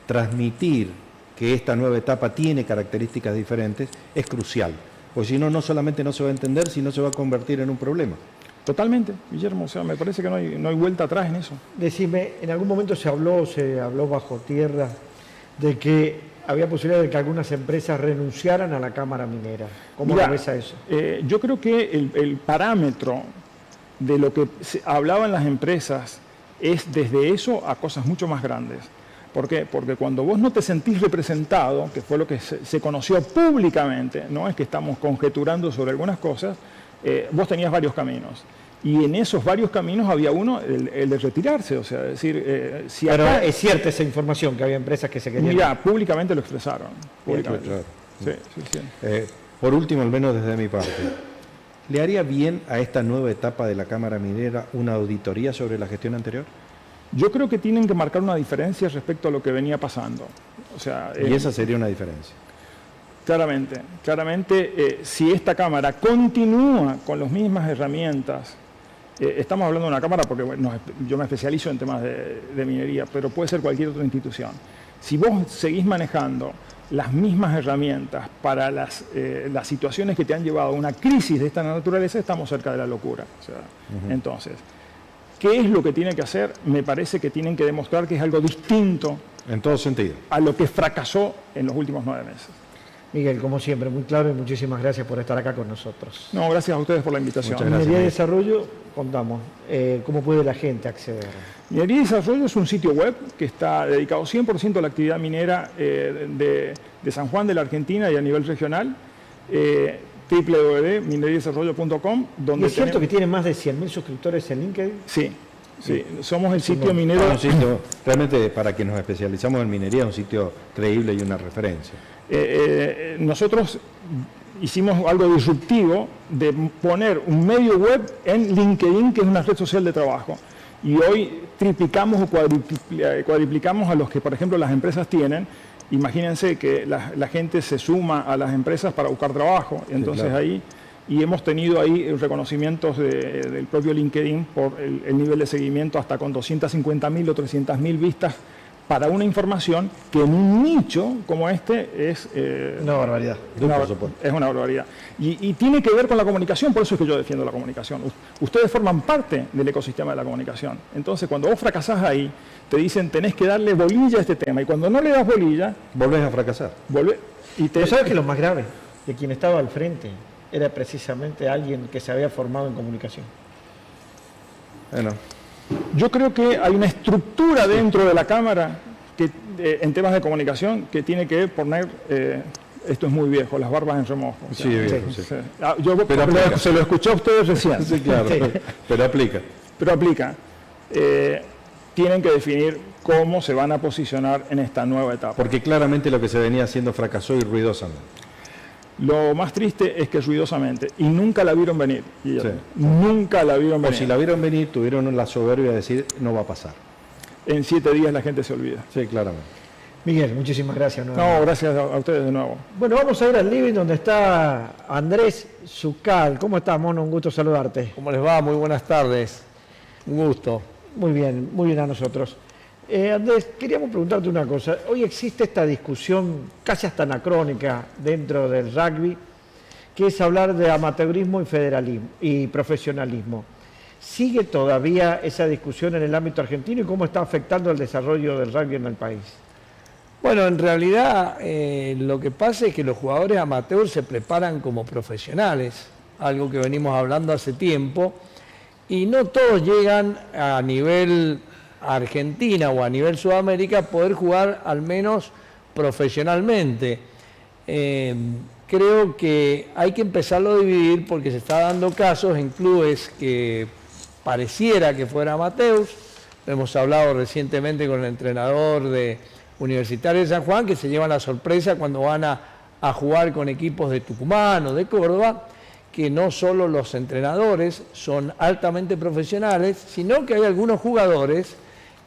Speaker 2: transmitir que esta nueva etapa tiene características diferentes es crucial, porque si no, no solamente no se va a entender, sino se va a convertir en un problema.
Speaker 14: Totalmente, Guillermo, o sea, me parece que no hay vuelta atrás en eso.
Speaker 1: Decime, en algún momento se habló bajo tierra de que había posibilidad de que algunas empresas renunciaran a la Cámara Minera. ¿Cómo ves a eso?
Speaker 14: Yo creo que el parámetro de lo que hablaban las empresas es desde eso a cosas mucho más grandes. ¿Por qué? Porque cuando vos no te sentís representado, que fue lo que se conoció públicamente, no es que estamos conjeturando sobre algunas cosas, vos tenías varios caminos. Y en esos varios caminos había uno, el de retirarse. O sea, decir, si
Speaker 1: pero
Speaker 14: acá,
Speaker 1: es cierta esa información, que había empresas que se querían...
Speaker 14: Mira, públicamente lo expresaron. Públicamente.
Speaker 2: Claro.
Speaker 14: Sí.
Speaker 2: Por último, al menos desde mi parte, ¿le haría bien a esta nueva etapa de la Cámara Minera una auditoría sobre la gestión anterior?
Speaker 14: Yo creo que tienen que marcar una diferencia respecto a lo que venía pasando. O sea,
Speaker 2: y esa sería una diferencia.
Speaker 14: Claramente, si esta Cámara continúa con las mismas herramientas, estamos hablando de una Cámara porque bueno, yo me especializo en temas de minería, pero puede ser cualquier otra institución. Si vos seguís manejando las mismas herramientas para las situaciones que te han llevado a una crisis de esta naturaleza, estamos cerca de la locura. O sea, entonces, ¿qué es lo que tienen que hacer? Me parece que tienen que demostrar que es algo distinto
Speaker 2: en todo sentido
Speaker 14: a lo que fracasó en los últimos 9 meses.
Speaker 1: Miguel, como siempre, muy claro y muchísimas gracias por estar acá con nosotros.
Speaker 14: No, gracias a ustedes por la invitación.
Speaker 1: Minería y Desarrollo, contamos, ¿cómo puede la gente acceder?
Speaker 14: Minería y Desarrollo es un sitio web que está dedicado 100% a la actividad minera de San Juan de la Argentina y a nivel regional, www.mineriadesarrollo.com.
Speaker 1: ¿Y es cierto que tiene más de 100.000 suscriptores en LinkedIn?
Speaker 14: Sí. Somos el sitio minero...
Speaker 2: Un sitio, realmente, para quienes nos especializamos en minería, es un sitio creíble y una referencia.
Speaker 14: Nosotros hicimos algo disruptivo de poner un medio web en LinkedIn, que es una red social de trabajo. Y hoy triplicamos o cuadriplicamos a los que, por ejemplo, las empresas tienen. Imagínense que la gente se suma a las empresas para buscar trabajo. Entonces
Speaker 2: claro.
Speaker 14: ahí, y hemos tenido ahí reconocimientos del propio LinkedIn por el nivel de seguimiento hasta con 250.000 o 300.000 vistas para una información que en un nicho como este es
Speaker 1: una barbaridad.
Speaker 14: Es una barbaridad. Y tiene que ver con la comunicación, por eso es que yo defiendo la comunicación. Ustedes forman parte del ecosistema de la comunicación. Entonces, cuando vos fracasás ahí, te dicen tenés que darle bolilla a este tema. Y cuando no le das bolilla...
Speaker 2: Volvés a fracasar.
Speaker 1: ¿Pero sabes que lo más grave? Que quien estaba al frente era precisamente alguien que se había formado en comunicación.
Speaker 2: Bueno.
Speaker 14: Yo creo que hay una estructura dentro de la Cámara que, en temas de comunicación que tiene que poner, esto es muy viejo, las barbas en remojo. O sea,
Speaker 2: sí, viejo, sí.
Speaker 14: Pero se lo escuché a ustedes recién.
Speaker 2: Sí, claro, pero aplica.
Speaker 14: Pero aplica. Tienen que definir cómo se van a posicionar en esta nueva etapa.
Speaker 2: Porque claramente lo que se venía haciendo fracasó y ruidosamente.
Speaker 14: Lo más triste es que ruidosamente, y nunca la vieron venir, Guillermo. Sí. Nunca la vieron venir.
Speaker 2: O si la vieron venir, tuvieron la soberbia de decir, no va a pasar.
Speaker 14: En 7 días la gente se olvida.
Speaker 2: Sí, claramente.
Speaker 1: Miguel, muchísimas gracias.
Speaker 14: No, gracias a ustedes de nuevo.
Speaker 1: Bueno, vamos a ir al living donde está Andrés Zucal. ¿Cómo estás, mono? Un gusto saludarte.
Speaker 15: ¿Cómo les va? Muy buenas tardes. Un gusto.
Speaker 1: Muy bien a nosotros. Andrés, queríamos preguntarte una cosa. Hoy existe esta discusión casi hasta anacrónica dentro del rugby, que es hablar de amateurismo y federalismo y profesionalismo. ¿Sigue todavía esa discusión en el ámbito argentino y cómo está afectando el desarrollo del rugby en el país?
Speaker 15: Bueno, en realidad lo que pasa es que los jugadores amateurs se preparan como profesionales, algo que venimos hablando hace tiempo, y no todos llegan a nivel Argentina o a nivel Sudamérica a poder jugar al menos profesionalmente. Creo que hay que empezarlo a dividir porque se está dando casos en clubes que pareciera que fueran amateurs. Hemos hablado recientemente con el entrenador de Universitario de San Juan, que se llevan la sorpresa cuando van a jugar con equipos de Tucumán o de Córdoba, que no solo los entrenadores son altamente profesionales, sino que hay algunos jugadores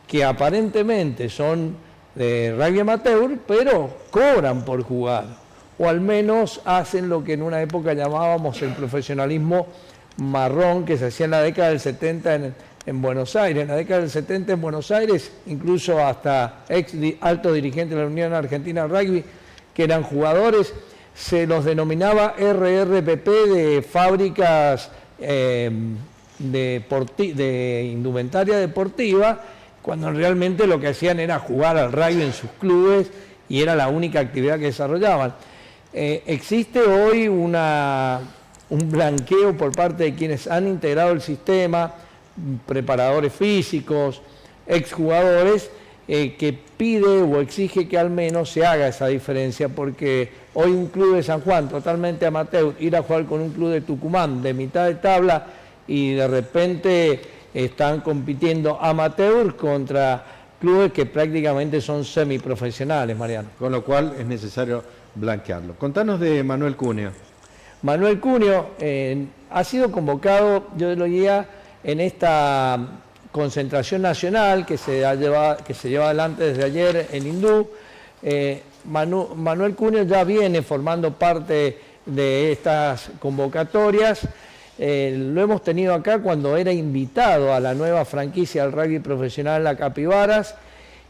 Speaker 15: que aparentemente son de rugby amateur, pero cobran por jugar, o al menos hacen lo que en una época llamábamos el profesionalismo marrón, que se hacía en la década del 70 en Buenos Aires. En la década del 70 en Buenos Aires, incluso hasta altos dirigentes de la Unión Argentina de Rugby, que eran jugadores, se los denominaba RRPP de fábricas de indumentaria deportiva, cuando realmente lo que hacían era jugar al rugby en sus clubes y era la única actividad que desarrollaban. Existe hoy un blanqueo por parte de quienes han integrado el sistema, preparadores físicos, exjugadores, que pide o exige que al menos se haga esa diferencia, porque hoy un club de San Juan totalmente amateur, ir a jugar con un club de Tucumán de mitad de tabla y de repente están compitiendo amateur contra clubes que prácticamente son semiprofesionales, Mariano.
Speaker 2: Con lo cual es necesario blanquearlo. Contanos de Manuel Cuneo.
Speaker 15: Manuel Cuneo ha sido convocado, yo lo guía, en esta concentración nacional que se lleva adelante desde ayer en Hindú. Manuel Cuneo ya viene formando parte de estas convocatorias. Lo hemos tenido acá cuando era invitado a la nueva franquicia del rugby profesional La Capibaras,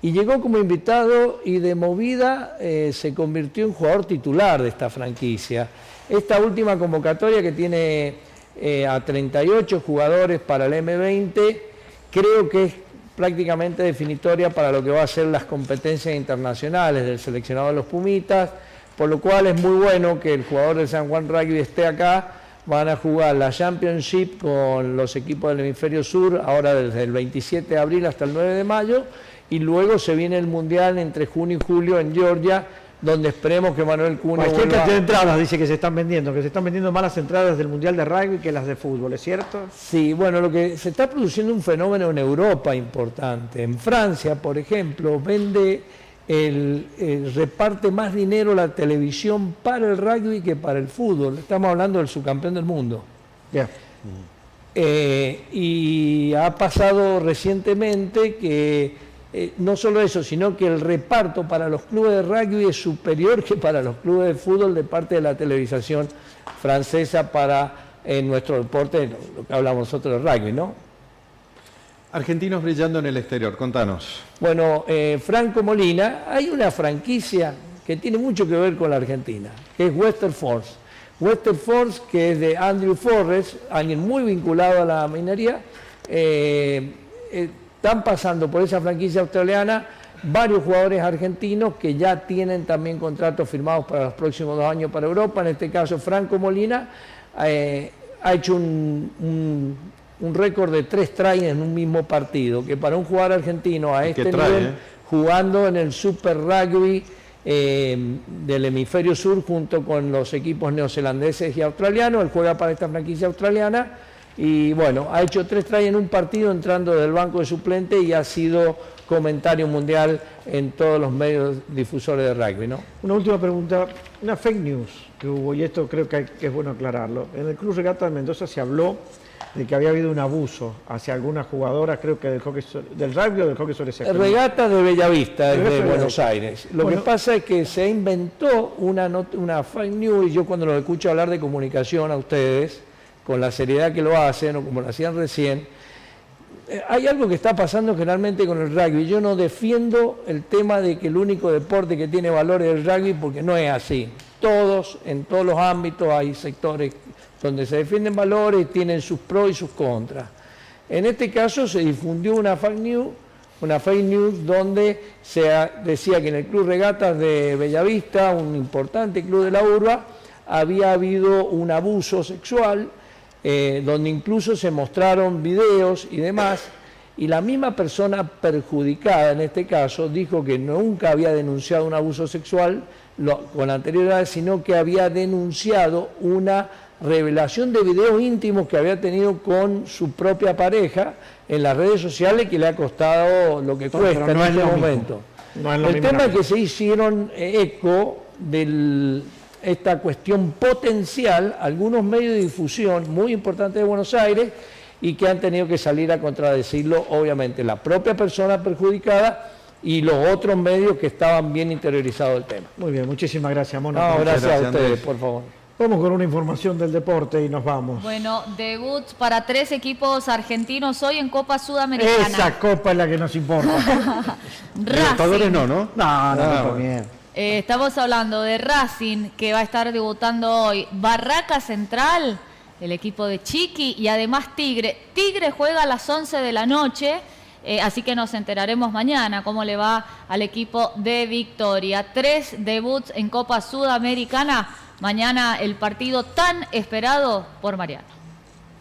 Speaker 15: y llegó como invitado y de movida se convirtió en jugador titular de esta franquicia. Esta última convocatoria, que tiene a 38 jugadores para el M20, creo que es prácticamente definitoria para lo que va a ser las competencias internacionales del seleccionado de los Pumitas, por lo cual es muy bueno que el jugador de San Juan Rugby esté acá. Van a jugar la Championship con los equipos del hemisferio sur, ahora desde el 27 de abril hasta el 9 de mayo, y luego se viene el Mundial entre junio y julio en Georgia, donde esperemos que Manuel Cuneo
Speaker 1: cualquier cantidad de entradas dice que se están vendiendo más las entradas del Mundial de Rugby que las de fútbol, ¿es cierto?
Speaker 15: Sí, bueno, lo que se está produciendo un fenómeno en Europa importante. En Francia, por ejemplo, reparte más dinero la televisión para el rugby que para el fútbol. Estamos hablando del subcampeón del mundo.
Speaker 1: Yeah.
Speaker 15: Y ha pasado recientemente que no solo eso, sino que el reparto para los clubes de rugby es superior que para los clubes de fútbol de parte de la televisación francesa para nuestro deporte, lo que hablamos nosotros de rugby, ¿no?
Speaker 2: Argentinos brillando en el exterior, contanos.
Speaker 15: Bueno, Franco Molina, hay una franquicia que tiene mucho que ver con la Argentina, que es Western Force. Western Force, que es de Andrew Forrest, alguien muy vinculado a la minería, están pasando por esa franquicia australiana varios jugadores argentinos que ya tienen también contratos firmados para los próximos 2 años para Europa. En este caso, Franco Molina ha hecho un récord de 3 tries en un mismo partido, que para un jugador argentino a este nivel, jugando en el Super Rugby del hemisferio sur junto con los equipos neozelandeses y australianos, él juega para esta franquicia australiana y bueno, ha hecho 3 tries en un partido entrando del banco de suplente y ha sido comentario mundial en todos los medios difusores de rugby, ¿no?
Speaker 1: Una última pregunta, una fake news que hubo, y esto creo que es bueno aclararlo. En el Club Regata de Mendoza se habló de que había habido un abuso hacia algunas jugadoras, creo que del rugby o del hockey sobre césped.
Speaker 15: Regata de Bellavista, desde Buenos Aires. Lo que pasa es que se inventó una fake news, y yo cuando lo escucho hablar de comunicación a ustedes, con la seriedad que lo hacen, o como lo hacían recién, hay algo que está pasando generalmente con el rugby. Yo no defiendo el tema de que el único deporte que tiene valor es el rugby, porque no es así. En todos los ámbitos hay sectores donde se defienden valores, tienen sus pros y sus contras. En este caso se difundió una fake news donde se decía que en el Club Regatas de Bellavista, un importante club de la urba, había habido un abuso sexual, donde incluso se mostraron videos y demás, y la misma persona perjudicada en este caso dijo que nunca había denunciado un abuso sexual con anterioridad, sino que había denunciado una revelación de videos íntimos que había tenido con su propia pareja en las redes sociales, que le ha costado lo que cuesta en este momento. El tema es que se hicieron eco de esta cuestión potencial algunos medios de difusión muy importantes de Buenos Aires y que han tenido que salir a contradecirlo, obviamente, la propia persona perjudicada y los otros medios que estaban bien interiorizados del tema.
Speaker 1: Muy bien, muchísimas gracias, Mono.
Speaker 15: No, gracias a ustedes, por favor.
Speaker 1: Vamos con una información del deporte y nos vamos.
Speaker 4: Bueno, debut para 3 equipos argentinos hoy en Copa Sudamericana.
Speaker 1: Esa copa es la que nos importa.
Speaker 2: Libertadores no, ¿no?
Speaker 1: No, bien.
Speaker 4: Estamos hablando de Racing, que va a estar debutando hoy. Barraca Central, el equipo de Chiqui, y además Tigre. Tigre juega a las 11 de la noche, así que nos enteraremos mañana cómo le va al equipo de Victoria. 3 debuts en Copa Sudamericana. Mañana el partido tan esperado por Mariano.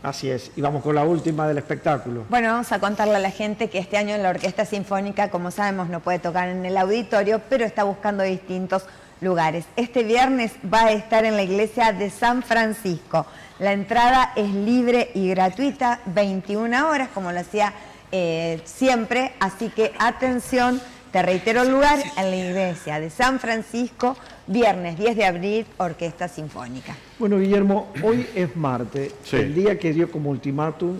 Speaker 1: Así es, y vamos con la última del espectáculo.
Speaker 5: Bueno, vamos a contarle a la gente que este año la Orquesta Sinfónica, como sabemos, no puede tocar en el auditorio, pero está buscando distintos lugares. Este viernes va a estar en la iglesia de San Francisco. La entrada es libre y gratuita, 21 horas, como lo hacía siempre, así que atención. Te reitero el lugar, en la iglesia de San Francisco, viernes 10 de abril, Orquesta Sinfónica.
Speaker 1: Bueno, Guillermo, hoy es martes, el día que dio como ultimátum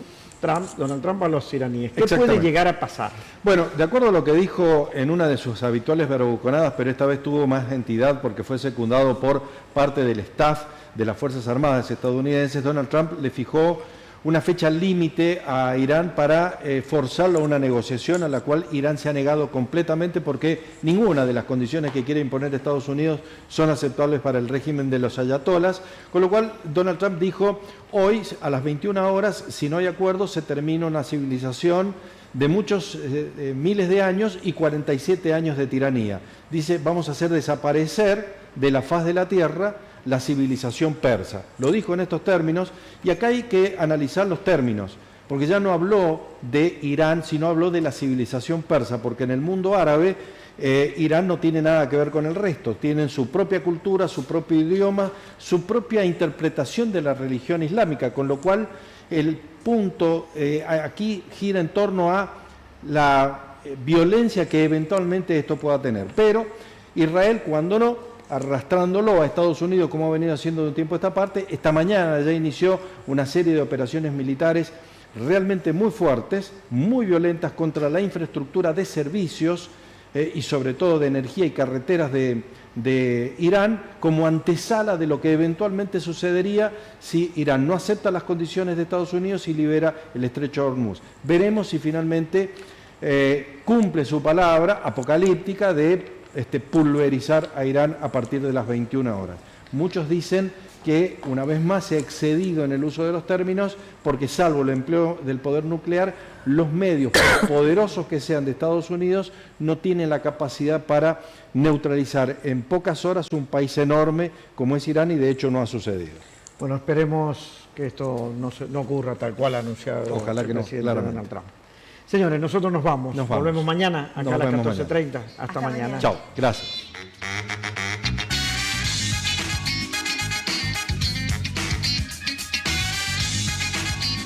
Speaker 1: Donald Trump a los iraníes. ¿Qué puede llegar a pasar?
Speaker 2: Bueno, de acuerdo a lo que dijo en una de sus habituales verboconadas, pero esta vez tuvo más entidad porque fue secundado por parte del staff de las Fuerzas Armadas estadounidenses, Donald Trump le fijó una fecha límite a Irán para forzarlo a una negociación a la cual Irán se ha negado completamente porque ninguna de las condiciones que quiere imponer Estados Unidos son aceptables para el régimen de los ayatolás, con lo cual Donald Trump dijo, hoy a las 21 horas, si no hay acuerdo, se termina una civilización de muchos miles de años y 47 años de tiranía. Dice, vamos a hacer desaparecer de la faz de la tierra la civilización persa. Lo dijo en estos términos, y acá hay que analizar los términos, porque ya no habló de Irán, sino habló de la civilización persa, porque en el mundo árabe Irán no tiene nada que ver con el resto, tienen su propia cultura, su propio idioma, su propia interpretación de la religión islámica, con lo cual el punto aquí gira en torno a la violencia que eventualmente esto pueda tener. Pero Israel, cuando no, arrastrándolo a Estados Unidos como ha venido haciendo de un tiempo a esta parte. Esta mañana ya inició una serie de operaciones militares realmente muy fuertes, muy violentas contra la infraestructura de servicios y sobre todo de energía y carreteras de Irán, como antesala de lo que eventualmente sucedería si Irán no acepta las condiciones de Estados Unidos y libera el estrecho de Hormuz. Veremos si finalmente cumple su palabra apocalíptica de pulverizar a Irán a partir de las 21 horas. Muchos dicen que una vez más se ha excedido en el uso de los términos porque, salvo el empleo del poder nuclear, los medios, poderosos que sean de Estados Unidos, no tienen la capacidad para neutralizar en pocas horas un país enorme como es Irán, y de hecho no ha sucedido.
Speaker 1: Bueno, esperemos que esto no ocurra tal cual ha anunciado
Speaker 2: el
Speaker 1: presidente Donald Trump. Señores, nosotros nos vamos. Volvemos mañana acá a las 14:30. Hasta mañana.
Speaker 2: Chao, gracias.